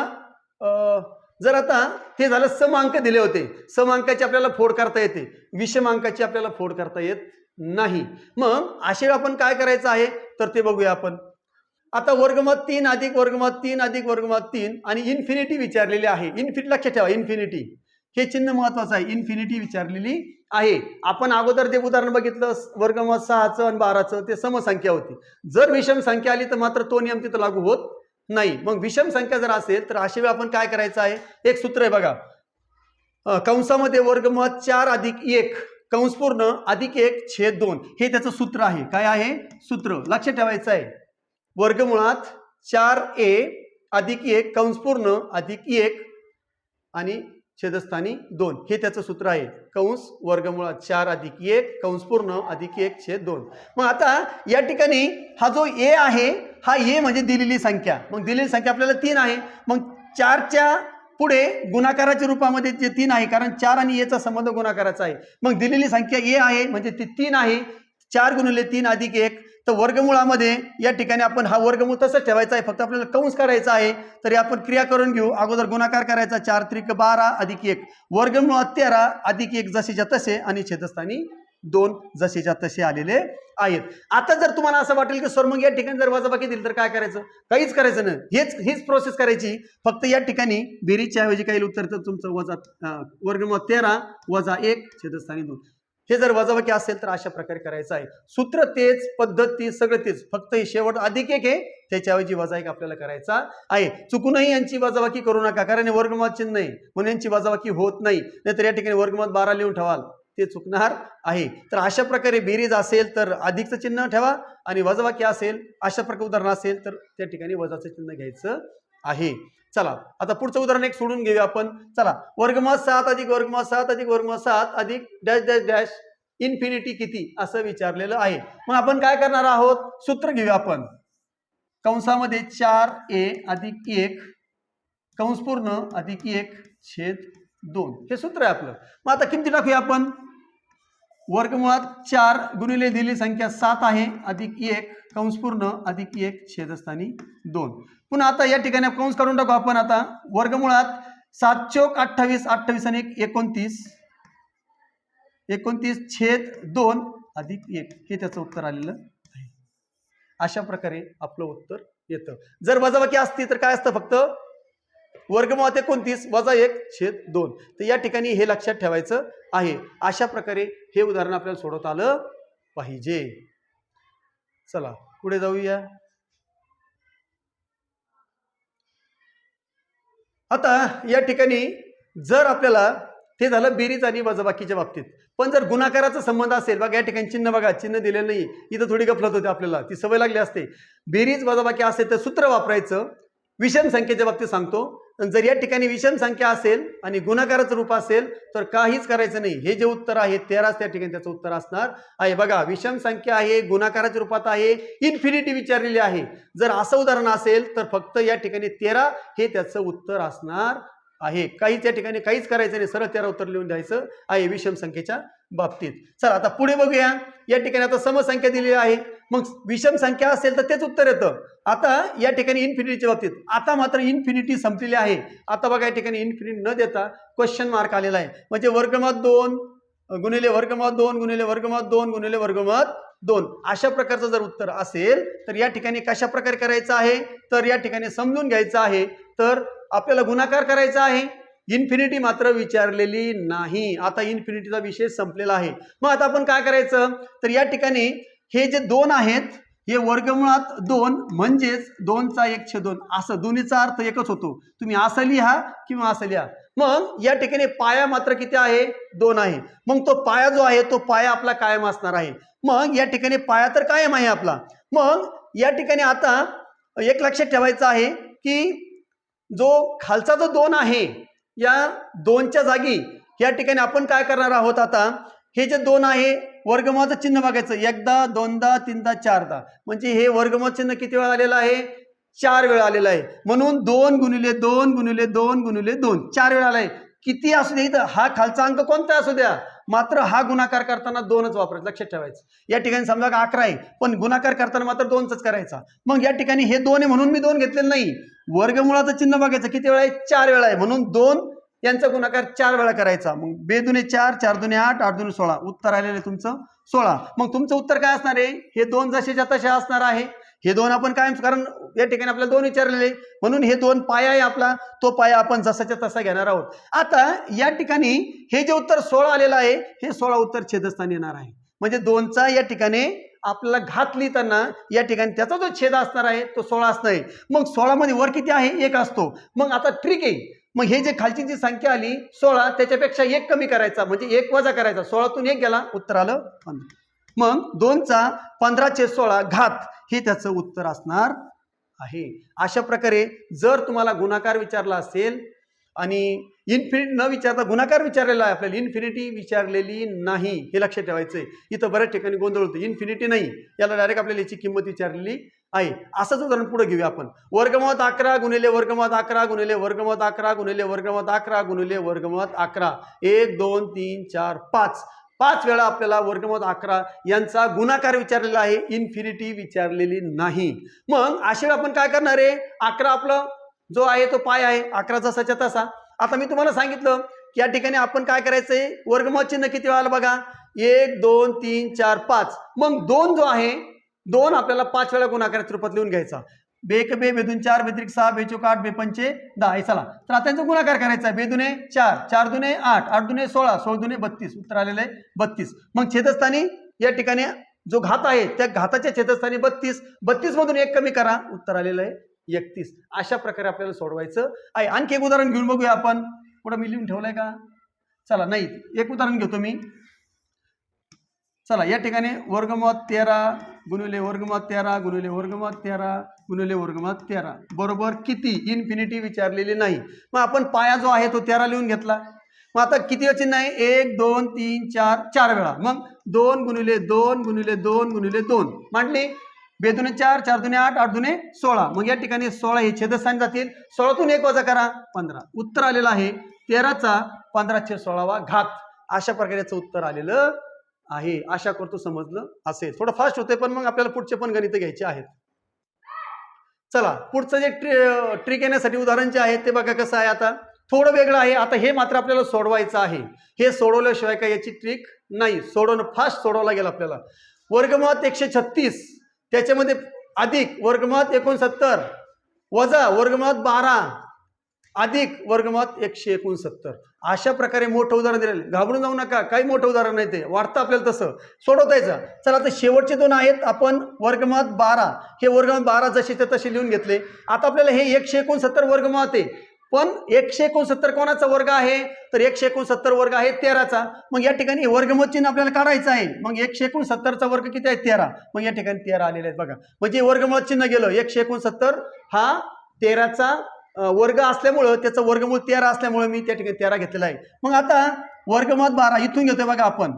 जर आता हे झालं, सम अंक दिले होते, सम अंकाची आपल्याला फोड करता येते, विषम अंकाची आपल्याला फोड करता येत नाही. मग अशा आपण काय करायचं आहे तर ते बघूया आपण. आता वर्गमूळ 3 अधिक वर्गमूळ 3 अधिक वर्गमूळ 3 आणि इन्फिनिटी विचारलेली आहे. इन्फिनिटी लक्षात ठेवा, इन्फिनिटी हे चिन्ह महत्वाचं आहे. इन्फिनिटी विचारलेली आहे. आपण अगोदर ते उदाहरण बघितलं वर्गमूळ 6चं आणि 12चं, ते समसंख्या होती. जर विषम संख्या आली तर मात्र तो नियम तिथं लागू होत नाही. मग विषम संख्या जर असेल तर अशा वेळी आपण काय करायचं आहे, एक सूत्र आहे बघा, कंसामध्ये वर्गमूळ 4 अधिक 1 कंस पूर्ण अधिक 1 छेद 2 हे त्याचं सूत्र आहे. काय आहे सूत्र? लक्षात ठेवायचं आहे. वर्गमुळात 4a अधिक 1 कंस पूर्ण अधिक 1 आणि छेदस्थानी 2 हे त्याचं सूत्र आहे. कंस वर्गमुळात 4 अधिक 1 कंस पूर्ण अधिक 1 छेद 2. मग आता या ठिकाणी हा जो a आहे, हा a म्हणजे दिलेली संख्या. मग दिलेली संख्या आपल्याला 3 आहे. मग 4च्या पुढे गुणाकाराच्या रूपामध्ये जे 3 आहे, कारण 4 आणि a चा संबंध गुणाकाराचा आहे. मग दिलेली संख्या a आहे म्हणजे ती 3 आहे. 4 गुणिले 3 अधिक 1, तर वर्गमुळामध्ये या ठिकाणी आपण हा वर्गमूळ तसंच ठेवायचा आहे, फक्त आपल्याला कंस करायचा आहे. तरी आपण क्रिया करून घेऊ. अगोदर गुणाकार करायचा, 4 त्रिक 12 अधिक 1 वर्गमुळात 13 अधिक 1 जसेच्या तसे आणि छेदस्थानी 2 जसेच्या तसे आलेले आहेत. आता जर तुम्हाला असं वाटेल की सर मग या ठिकाणी जर वजाबाकी दिली तर काय करायचं? काहीच करायचं नाही, हीच प्रोसेस करायची. फक्त या ठिकाणी बेरीजच्या ऐवजी काही उत्तर तर तुमचं वजा वर्गमूळ 13 वजा 1 छेदस्थानी 2 हे जर वजाबाकी असेल तर अशा प्रकारे करायचं आहे. सूत्र तेच, पद्धत तीच, सगळं तेच, फक्त हे शेवट अधिक 1 आहे त्याच्याऐवजी वजा 1 आपल्याला करायचा आहे. चुकूनही यांची वजाबाकी करू नका, कारण हे वर्गमूळ चिन्ह नाही म्हणून यांची वजाबाकी होत नाही. नाहीतर या ठिकाणी वर्गमूळ 12 लिहून ठेवाल ते चुकणार आहे. तर अशा प्रकारे बेरीज असेल तर अधिकचं चिन्ह ठेवा आणि वजाबाकी असेल अशा प्रकारे उदाहरण असेल तर त्या ठिकाणी वजाचं चिन्ह घ्यायचं आहे. चला आता पुढचं उदाहरण एक सोडून घेऊया आपण. चला वर्गमूळ 7 अधिक वर्गमूळ 7 अधिक वर्गमूळ 7 अधिक डॅश डॅश डॅश इन्फिनिटी किती असं विचारलेलं आहे. मग आपण काय करणार आहोत, सूत्र घेऊया आपण. कंसामध्ये 4a अधिक 1 कंस पूर्ण अधिक 1 छेद 2 हे सूत्र आहे आपलं. मग आता किमती टाकूया आपण. वर्गमुळात 4 गुणिले दिलेली संख्या 7 आहे अधिक 1 कंस पूर्ण अधिक 1 छेदस्थानी 2. पुन्हा आता या ठिकाणी कंस काढून टाकू आपण. आता वर्गमुळात 7 चौक 28 28 आणि 29 29 छेद 2 अधिक 1 हे त्याचं उत्तर आलेलं आहे. अशा प्रकारे आपलं उत्तर येतं. जर वजाबाकी असती तर काय असतं, फक्त वर्गमुळात 29 वजा 1 छेद 2. तर या ठिकाणी हे लक्षात ठेवायचं आहे. अशा प्रकारे हे उदाहरण आपल्याला सोडवता आलं पाहिजे. चला पुढे जाऊया. आता या ठिकाणी जर आपल्याला ते झालं बेरीज आणि वजाबाकीच्या बाबतीत, पण जर गुणाकाराचा संबंध असेल, बघा या ठिकाणी चिन्ह बघा, चिन्ह दिलेलं नाही, इथं थोडी गफलत होते आपल्याला, ती सवय लागली असते. बेरीज वजाबाकी असेल तर सूत्र वापरायचं. विषम संख्येच्या बाबतीत सांगतो, जर या ठिकाणी विषम संख्या असेल आणि गुणाकाराचं रूप असेल तर काहीच करायचं नाही. हे जे उत्तर आहे 13 त्या ठिकाणी त्याचं उत्तर असणार आहे. बघा विषम संख्या आहे, गुणाकाराच्या रूपात आहे, इन्फिनिटी विचारलेली आहे. जर असं उदाहरण असेल तर फक्त या ठिकाणी 13 हे त्याचं उत्तर असणार आहे. काहीच या ठिकाणी काहीच करायचं नाही, सरळ 13 उत्तर लिहून द्यायचं आहे विषम संख्येच्या बाबतीत. चला आता पुढे बघूया. या ठिकाणी आता समसंख्या दिलेली आहे, मग विषम संख्या असेल तर तेच उत्तर येतं. आता या ठिकाणी इन्फिनिटीच्या बाबतीत आता मात्र इन्फिनिटी संपलेली आहे. आता बघा या ठिकाणी इन्फिनिटी न देता क्वेश्चन मार्क आलेला आहे, म्हणजे वर्गमूळ 2 गुणिले वर्गमूळ 2 गुणिले वर्गमूळ 2 गुणिले वर्गमूळ 2 अशा प्रकारचं जर उत्तर असेल तर या ठिकाणी कशा प्रकारे करायचं आहे, तर या ठिकाणी समजून घ्यायचं आहे. तर आपल्याला गुणाकार करायचा आहे, इन्फिनिटी मात्र विचारलेली नाही. आता इन्फिनिटीचा विषय संपलेला आहे. मग आता आपण काय करायचं, तर या ठिकाणी हे जे 2 आहेत हे वर्गमुळात 2 म्हणजेच 2चा 1/2 असं दोन्हीचा अर्थ एकच होतो. तुम्ही असं लिहा किंवा असं लिहा. मग या ठिकाणी पाया मात्र किती आहे, 2 आहे. मग तो पाया जो आहे तो पाया आपला कायम असणार आहे. मग या ठिकाणी पाया तर कायम आहे आपला. मग या ठिकाणी आता एक लक्षात ठेवायचं आहे की जो खालचा जो 2 आहे या 2च्या जागी या ठिकाणी आपण काय करणार आहोत, आता हे जे 2 आहे वर्गमूळाचं चिन्ह बघायचं, एकदा दोनदा तीनदा चारदा, म्हणजे हे वर्गमूळ चिन्ह किती वेळा आलेलं आहे, 4 वेळा आलेलं आहे. म्हणून 2 गुणिले 2 गुणिले 2 गुणिले 2 4 वेळा आलाय. किती असू दे इथं, हा खालचा अंक कोणता असू द्या, मात्र हा गुणाकार करताना 2च वापरायचं, लक्षात ठेवायचं. या ठिकाणी समजा 11 आहे पण गुणाकार करताना मात्र 2च करायचा. मग या ठिकाणी हे 2 आहे म्हणून मी 2 घेतलेलं नाही. वर्गमुळाचं चिन्ह बघायचं किती वेळा आहे, 4 वेळा आहे. म्हणून 2 यांचा गुणाकार 4 वेळा करायचा. मग 2 दुने 4, 4 दुने 8, 8 दुने 16, उत्तर आलेलं आहे तुमचं 16. मग तुमचं उत्तर काय असणार आहे, हे 2 जसेच्या तसे असणार आहे. हे 2 आपण कायम, कारण या ठिकाणी आपल्याला 2 विचारलेले म्हणून हे 2 पाया आहे आपला, तो पाया आपण जसाच्या तसा घेणार आहोत. आता या ठिकाणी हे जे उत्तर 16 आलेलं आहे हे 16 उत्तर छेदस्थानी येणार आहे. म्हणजे 2चा या ठिकाणी आपल्याला घात लिहिताना या ठिकाणी त्याचा जो छेद असणार आहे तो 16 असणार आहे. मग 16 मध्ये वर किती आहे, 1 असतो. मग आता ट्रिक आहे, मग हे जे खालची जी संख्या आली 16 त्याच्यापेक्षा 1 कमी करायचा, म्हणजे 1 वजा करायचा. 16तून 1 गेला, उत्तर आलं 15. मग 2चा 15/16 घात हे त्याचं उत्तर असणार आहे. अशा प्रकारे जर तुम्हाला गुणाकार विचारला असेल आणि इन्फिनिटी न विचारता गुणाकार विचारलेला आहे, आपल्याला इन्फिनिटी विचारलेली नाही, हे लक्षात ठेवायचंय. इथं बऱ्याच ठिकाणी गोंधळ होतो, इन्फिनिटी नाही, याला डायरेक्ट आपल्याला याची किंमत विचारलेली आहे. असंच उदाहरण पुढे घेऊया आपण. वर्गमूळ 11 गुणिले वर्गमूळ 11 गुणिले वर्गमूळ 11 गुणिले वर्गमूळ 11 गुणिले वर्गमूळ 11, 1 2 3 4 5 5 वेळा आपल्याला वर्गमूळ 11 यांचा गुणाकार विचारलेला आहे, इन्फिनिटी विचारलेली नाही. मग अशा आपण काय करणार आहे, 11 आपलं जो आहे तो पाय आहे, 11 जसाच्या तसा. आता मी तुम्हाला सांगितलं की या ठिकाणी आपण काय करायचंय, वर्गमूळ चिन्ह किती वेळा बघा, 1 2 3 4 5. मग 2 जो आहे 2 आपल्याला 5 वेळा गुणाकाराच्या रूपात लिहून घ्यायचा. 2 बे 2 4 2 6 2 4 8 2 5 10. चला तर आता त्यांचा गुणाकार करायचा. 2 दुने 4, 4 दुने 8, 8 दुने 16, 16 दुने 32, उत्तर आलेलं आहे 32. मग छेदस्थानी या ठिकाणी जो घात आहे त्या घाताच्या छेदस्थानी 32, 32 मधून 1 कमी करा, उत्तर आलेलं आहे 31. अशा प्रकारे आपल्याला सोडवायचं आहे. आणखी एक उदाहरण घेऊन बघूया आपण. पुढे मी लिहून ठेवलंय का, चला नाही, एक उदाहरण घेतो मी. चला या ठिकाणी वर्गमूळ 13 गुणिले वर्गमूळ 13 गुणिले वर्गमूळ 13 गुणिले वर्गमूळ 13 बरोबर किती, इन्फिनिटी विचारलेली नाही. मग आपण पाया जो आहे तो 13 लिहून घेतला. मग आता किती चिन्ह आहे, 1 2 3 4 4 वेळा. मग 2 गुणिले 2 गुणिले 2 गुणिले 2 मांडले. 2 दुने 4, 4 दुने 8, 8 दुने 16. मग या ठिकाणी 16 हे छेदस्थानी जातील, 16तून 1 वजा करा 15, उत्तर आलेलं आहे 13चा 15/16 घात. अशा प्रकारे याचं उत्तर आलेलं आहे. आशा करतो समजलं असेल. थोडं फास्ट होते पण मग आपल्याला पुढचे पण गणित घ्यायचे आहेत. चला पुढचं जे ट्रिक येण्यासाठी उदाहरण जे आहे ते बघा कसं आहे. आता थोडं वेगळं आहे. आता हे मात्र आपल्याला सोडवायचं आहे. हे सोडवल्याशिवाय काय याची ट्रिक नाही, सोडवणं फास्ट सोडवं लागेल आपल्याला. वर्गमूळ 136 त्याच्यामध्ये अधिक वर्गमूळ 69 वजा वर्गमूळ 12 अधिक वर्गमुळात 169. अशा प्रकारे मोठं उदाहरण दिलेलं. घाबरून जाऊ नका, काही मोठं उदाहरण नाही, ते वाटतं आपल्याला तसं सोडवतायचं. चला आता शेवटचे दोन आहेत. आपण वर्गमुळात 12 हे वर्गमुळात 12 जसेच्या तसे लिहून घेतले. आता आपल्याला हे 169 वर्गमुळात आहे, पण 169 कोणाचा वर्ग आहे, तर 169 वर्ग आहे 13चा. मग या ठिकाणी वर्गमूळ चिन्ह आपल्याला काढायचं आहे. मग 169चा वर्ग किती आहे, 13. मग या ठिकाणी 13 आलेले आहेत बघा. म्हणजे वर्गमूळ चिन्ह गेलं. 169 हा 13चा वर्ग असल्यामुळं, त्याचं वर्गमूळ 13 असल्यामुळे मी त्या ठिकाणी 13 घेतलेला आहे. मग आता वर्गमुळात 12 इथून घेतोय बघा आपण,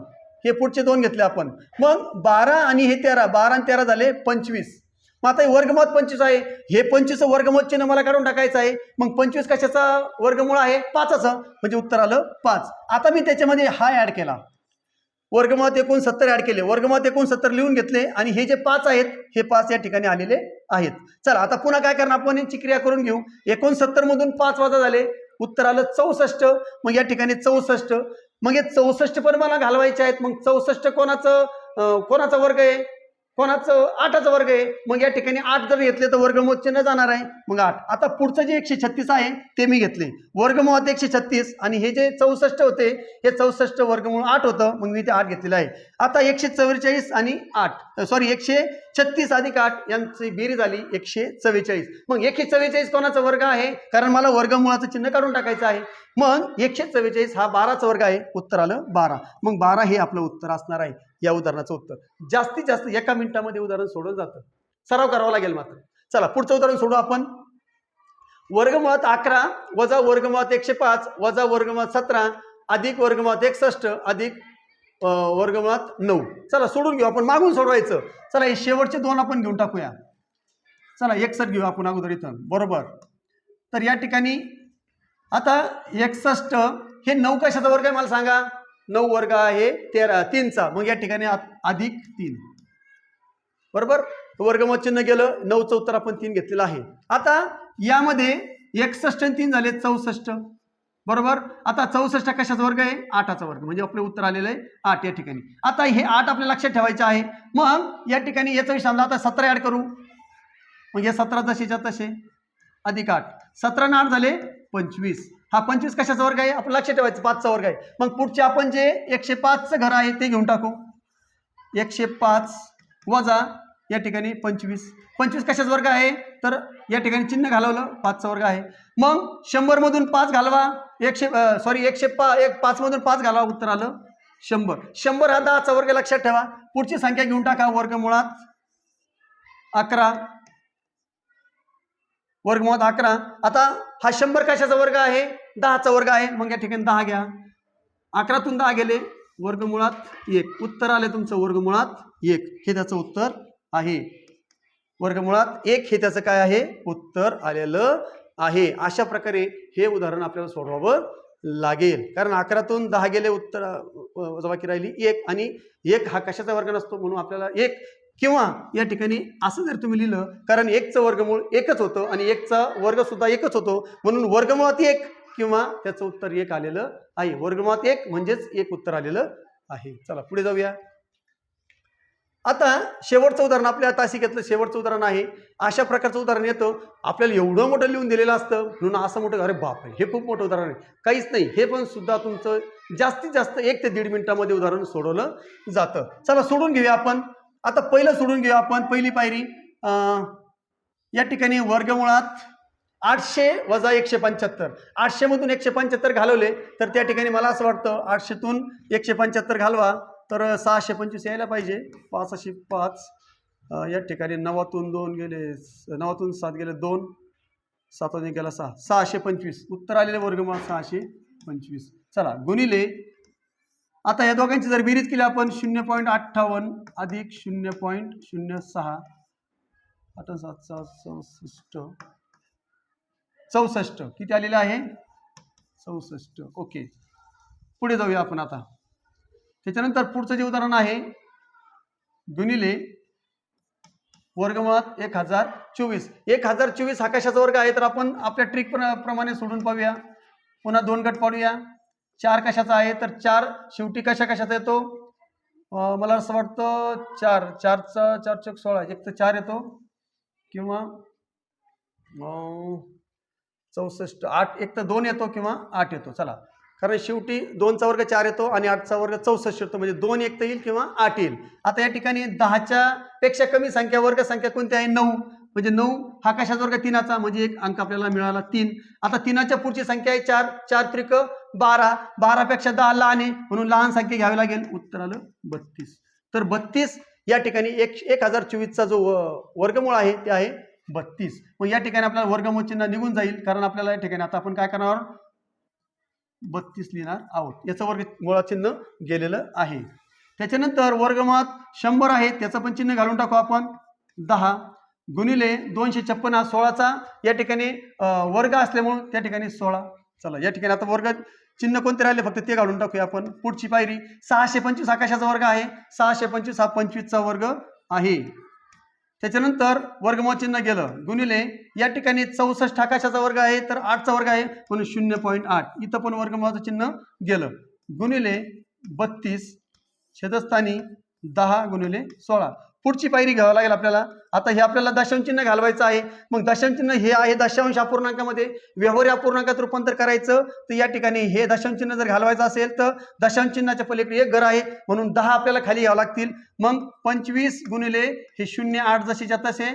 हे पुढचे दोन घेतले आपण. मग 12 आणि हे 13, 12 आणि 13 झाले 25. मग आता हे वर्गमुळात 25 आहे, हे 25 वर्गमूळ चिन्ह मला काढून टाकायचं आहे. मग 25 कशाचा वर्गमूळ आहे, 5चा, म्हणजे उत्तर आलं 5. आता मी त्याच्यामध्ये हा ऍड केला, वर्गमुळात 69 ऍड केले, वर्गमुळात 69 लिहून घेतले, आणि हे जे 5 आहेत हे 5 या ठिकाणी आलेले आहेत. चला आता पुन्हा काय करणार, आपण यांची क्रिया करून घेऊ. 69 मधून 5 वजा झाले, उत्तर आलं 64. मग या ठिकाणी 64. मग हे 64 पण मला घालवायचे आहेत. मग 64 कोणाचा वर्ग आहे, कोणाचं 8चा वर्ग आहे. मग या ठिकाणी 8 जर घेतले तर वर्गमूळ चिन्ह जाणार आहे, मग 8. आता पुढचं जे 136 आहे ते मी घेतले, वर्गमुळात 136, आणि हे जे 64 होते हे 64 वर्गमूळ 8 होतं, मग मी ते 8 घेतलेलं आहे. आता 144 आणि 8 सॉरी 136 अधिक 8 यांची बेरीज झाली 144. मग 144 कोणाचा वर्ग आहे, कारण मला वर्गमुळाचं चिन्ह काढून टाकायचं आहे. मग 144 हा 12चा वर्ग आहे, उत्तर आलं 12. मग 12 हे आपलं उत्तर असणार आहे या उदाहरणाचं उत्तर. जास्तीत जास्त 1 मिनिटामध्ये उदाहरण सोडवलं जातं, सराव करावा लागेल मात्र. चला पुढचं उदाहरण सोडू आपण. वर्गमुळात 11 वजा वर्गमुळात 105 वजा वर्गमुळात 17 अधिक वर्गमुळात 61 अधिक वर्गमुळात 9. चला सोडून घेऊ आपण, मागून सोडवायचं. चला हे शेवटचे दोन आपण घेऊन टाकूया. चला एकसर घेऊ आपण अगोदर इथं, बरोबर. तर या ठिकाणी आता 61 हे 9 कशाचा वर्ग आहे मला सांगा, 9 वर्ग आहे 3चा. मग या ठिकाणी अधिक 3, बरोबर. वर्गमूळ चिन्ह गेलं, 9चं उत्तर आपण 3 घेतलेलं आहे. आता यामध्ये 61 आणि 3 झाले 64, बरोबर. आता 64 कशाचा वर्ग आहे, 8चा वर्ग, म्हणजे आपलं उत्तर आलेलं आहे 8 या ठिकाणी. आता हे 8 आपल्याला लक्षात ठेवायचं आहे. मग या ठिकाणी याचा विषय आता 17 ऍड करू. मग हे 17 जसेच्या तसे अधिक 8, 17 आणि 8 झाले 25. हा 25 कशाचा वर्ग आहे, आपण लक्षात ठेवायचं 5चा वर्ग आहे. मग पुढचे आपण जे 105चं घर आहे ते घेऊन टाकू. 105 वजा या ठिकाणी 25, 25 कशाचा वर्ग आहे, तर या ठिकाणी चिन्ह घालवलं 5चा वर्ग आहे. मग 100 मधून 5 घालवा, 5 मधून 5 घालवा, उत्तर आलं 100. 100 हा 10चा वर्ग लक्षात ठेवा. पुढची संख्या घेऊन टाका, वर्गमुळात 11, वर्गमुळात 11. आता हा 100 कशाचा वर्ग आहे, 10चा वर्ग आहे. मग या ठिकाणी 10 घ्या, 11तून 10 गेले, वर्गमुळात 1, उत्तर आले तुमचं वर्गमुळात 1, हे त्याचं उत्तर आहे. वर्गमुळात 1 हे त्याचं काय आहे, उत्तर आलेलं आहे. अशा प्रकारे हे उदाहरण आपल्याला सोडवावं लागेल, कारण 11तून 10 गेले, उत्तर वजाबाकी राहिली 1, आणि 1 हा कशाचा वर्ग नसतो, म्हणून आपल्याला 1, किंवा या ठिकाणी असं जर तुम्ही लिहिलं, कारण 1चं वर्गमूळ 1च होतं आणि 1चा वर्ग सुद्धा 1च होतो, म्हणून वर्गमुळात 1 किंवा त्याचं उत्तर 1 आलेलं आहे. वर्गमुळात 1 म्हणजेच 1 उत्तर आलेलं आहे. चला पुढे जाऊया. आता शेवटचं उदाहरण आपल्या तासिकेतलं शेवटचं उदाहरण आहे. अशा प्रकारचं उदाहरण येतं, आपल्याला एवढं मोठं लिहून दिलेलं असतं, म्हणून असं मोठं, अरे बाप हे खूप मोठं उदाहरण आहे, काहीच नाही. हे पण सुद्धा तुमचं जास्तीत जास्त 1 ते 1.5 मिनिटामध्ये उदाहरण सोडवलं जातं. चला सोडून घेऊया आपण. आता पहिलं सोडून घेऊया आपण, पहिली पायरी. या ठिकाणी वर्गमुळात 800 वजा 175, 800 मधून 175 घालवले तर त्या ठिकाणी मला असं वाटतं 800तून 175 घालवा तर 625 यायला पाहिजे. 5 अशी 5, या ठिकाणी 9तून 2 गेले, 9तून 7 गेले 2, 7 गेला 6, 625 उत्तर आलेले वर्गमुळात 625. चला गुणिले, आता या दोघांची जर बेरीज केली आपण 0.58 अधिक 0.06, 8 7 67 64, किती आलेलं आहे 64. ओके, पुढे जाऊया आपण. आता त्याच्यानंतर पुढचं जे उदाहरण आहे, गुणिले वर्गमुळात 1024. 1024 हा कशाचा वर्ग आहे, तर आपण आपल्या ट्रिक प्रमाणे सोडून पाहूया. पुन्हा 2 गट पाडूया. 4 कशाचा आहे, तर 4 शेवटी कशाचा येतो, मला असं वाटतं 4 4चा 4 चौक 16, एक तर 4 येतो, किंवा 64 8 एक तर 2 येतो किंवा 8 येतो. चला, कारण शेवटी 2चा वर्ग 4 येतो आणि 8चा वर्ग 64 येतो, म्हणजे 2 एक तर येईल किंवा 8 येईल. आता या ठिकाणी 10च्या पेक्षा कमी संख्या वर्ग संख्या कोणती आहे? 9. म्हणजे 9 हा कशाचा वर्ग? 3चा, म्हणजे एक अंक आपल्याला मिळाला 3. आता 3च्या पुढची संख्या आहे 4. 4 त्रिक 12. 12 पेक्षा 10 लहान आहे म्हणून लहान संख्या घ्यावी लागेल. उत्तर आलं 32. तर 32 या ठिकाणी 1024चा जो वर्गमूळ आहे ते आहे 32. मग या ठिकाणी आपल्याला वर्गमूळ चिन्ह निघून जाईल, कारण आपल्याला या ठिकाणी आता आपण काय करणार? 32 लिहिणार आहोत. याचं वर्गमूळ चिन्ह गेलेलं आहे. त्याच्यानंतर वर्गमुळात 100 आहे, त्याचं पण चिन्ह घालून टाकू आपण. 10 गुणिले 256 हा 16चा या ठिकाणी वर्ग असल्यामुळे त्या ठिकाणी 16. चला, या ठिकाणी आता वर्ग चिन्ह कोणते राहिले फक्त ते घालून टाकूया आपण. पुढची पायरी 625 हा कशाचा वर्ग आहे? 625 हा 25चा वर्ग आहे. त्याच्यानंतर वर्गमूळ चिन्ह गेलं गुणिले या ठिकाणी 64 हा कशाचा वर्ग आहे? तर 8चा वर्ग आहे म्हणून 0.8. इथं पण वर्गमूळाचं चिन्ह गेलं गुणिले 32 छेदस्थानी 10 गुणिले 16. पुढची पायरी घ्यावी लागेल आपल्याला. आता हे आपल्याला दशांश चिन्ह घालवायचं आहे. मग दशांश चिन्ह हे आहे दशांश अपूर्णांकामध्ये व्यवहारी अपूर्णांकात रूपांतर करायचं. तर या ठिकाणी हे दशांश चिन्ह जर घालवायचं असेल तर दशांश चिन्हाच्या पलीकडे एक घर आहे म्हणून 10 आपल्याला खाली घ्यावं लागतील. मग 25 गुणिले हे 0.8 जसेच्या तसे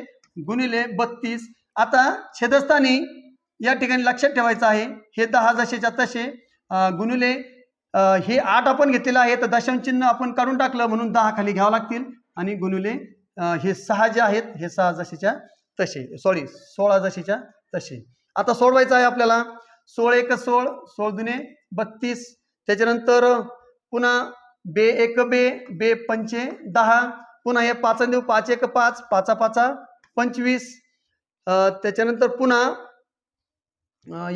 गुणिले 32. आता छेदस्थानी या ठिकाणी लक्षात ठेवायचं आहे हे 10 जसेच्या तसे गुणिले हे 8 आपण घेतलेलं आहे, तर दशांश चिन्ह आपण काढून टाकलं म्हणून 10 खाली घ्यावं लागतील आणि गुणिले हे 6 जे आहेत हे 6 जसेच्या तसे, 16 जसेच्या तसे. आता सोडवायचं आहे आपल्याला. 16 एक 16, 16 दुने 32. त्याच्यानंतर पुन्हा बे एक बे, बे पंचे 10. पुन्हा हे 5 देऊ, 5 एक 5, 5 5 25. त्याच्यानंतर पुन्हा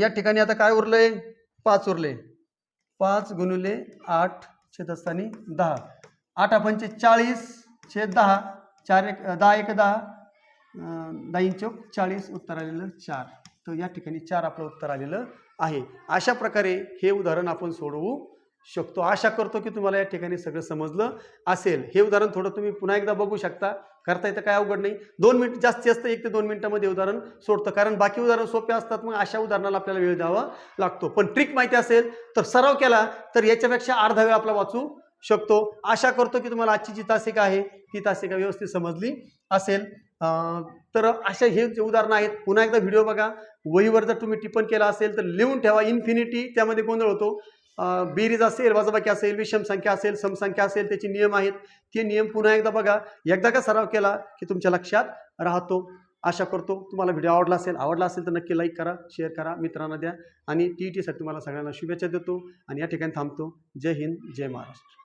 या ठिकाणी आता काय उरलंय? 5 उरले. 5 गुणिले 8 छेदस्थानी 10. 8 पंचे 40 छेद 10. 4 एक 10 एक 10, 10 चौक 40. उत्तर आलेलं 4. तर या ठिकाणी 4 आपलं उत्तर आलेलं आहे. अशा प्रकारे हे उदाहरण आपण सोडवू शकतो. आशा करतो की तुम्हाला या ठिकाणी सगळं समजलं असेल. हे उदाहरण थोडं तुम्ही पुन्हा एकदा बघू शकता. करता येतं, काय अवघड नाही. 2 मिनिट जास्तीत जास्त 1 ते 2 मिनिटांमध्ये उदाहरण सोडतं, कारण बाकी उदाहरण सोपे असतात. मग अशा उदाहरणाला आपल्याला वेळ द्यावा लागतो. पण ट्रिक माहिती असेल तर सराव केला तर याच्यापेक्षा अर्धा वेळ आपला वाचू शकतो. आशा करतो की तुम्हाला आजची जी तासिका आहे ती तासिका व्यवस्थित समजली असेल. तर अशा हे जे उदाहरणं आहेत पुन्हा एकदा व्हिडिओ बघा. वहीवर जर तुम्ही टिप्पण केलं असेल तर लिहून ठेवा. इन्फिनिटी त्यामध्ये गोंधळ होतो. बेरीज असेल, वजाबाकी असेल, विषम संख्या असेल, समसंख्या असेल, त्याचे नियम आहेत. ते नियम पुन्हा एकदा बघा. एकदा का सराव केला की तुमच्या लक्षात राहतो. आशा करतो तुम्हाला व्हिडिओ आवडला असेल तर नक्की लाईक करा, शेअर करा, मित्रांना द्या. आणि TET साठी तुम्हाला सगळ्यांना शुभेच्छा देतो आणि या ठिकाणी थांबतो. जय हिंद, जय महाराष्ट्र.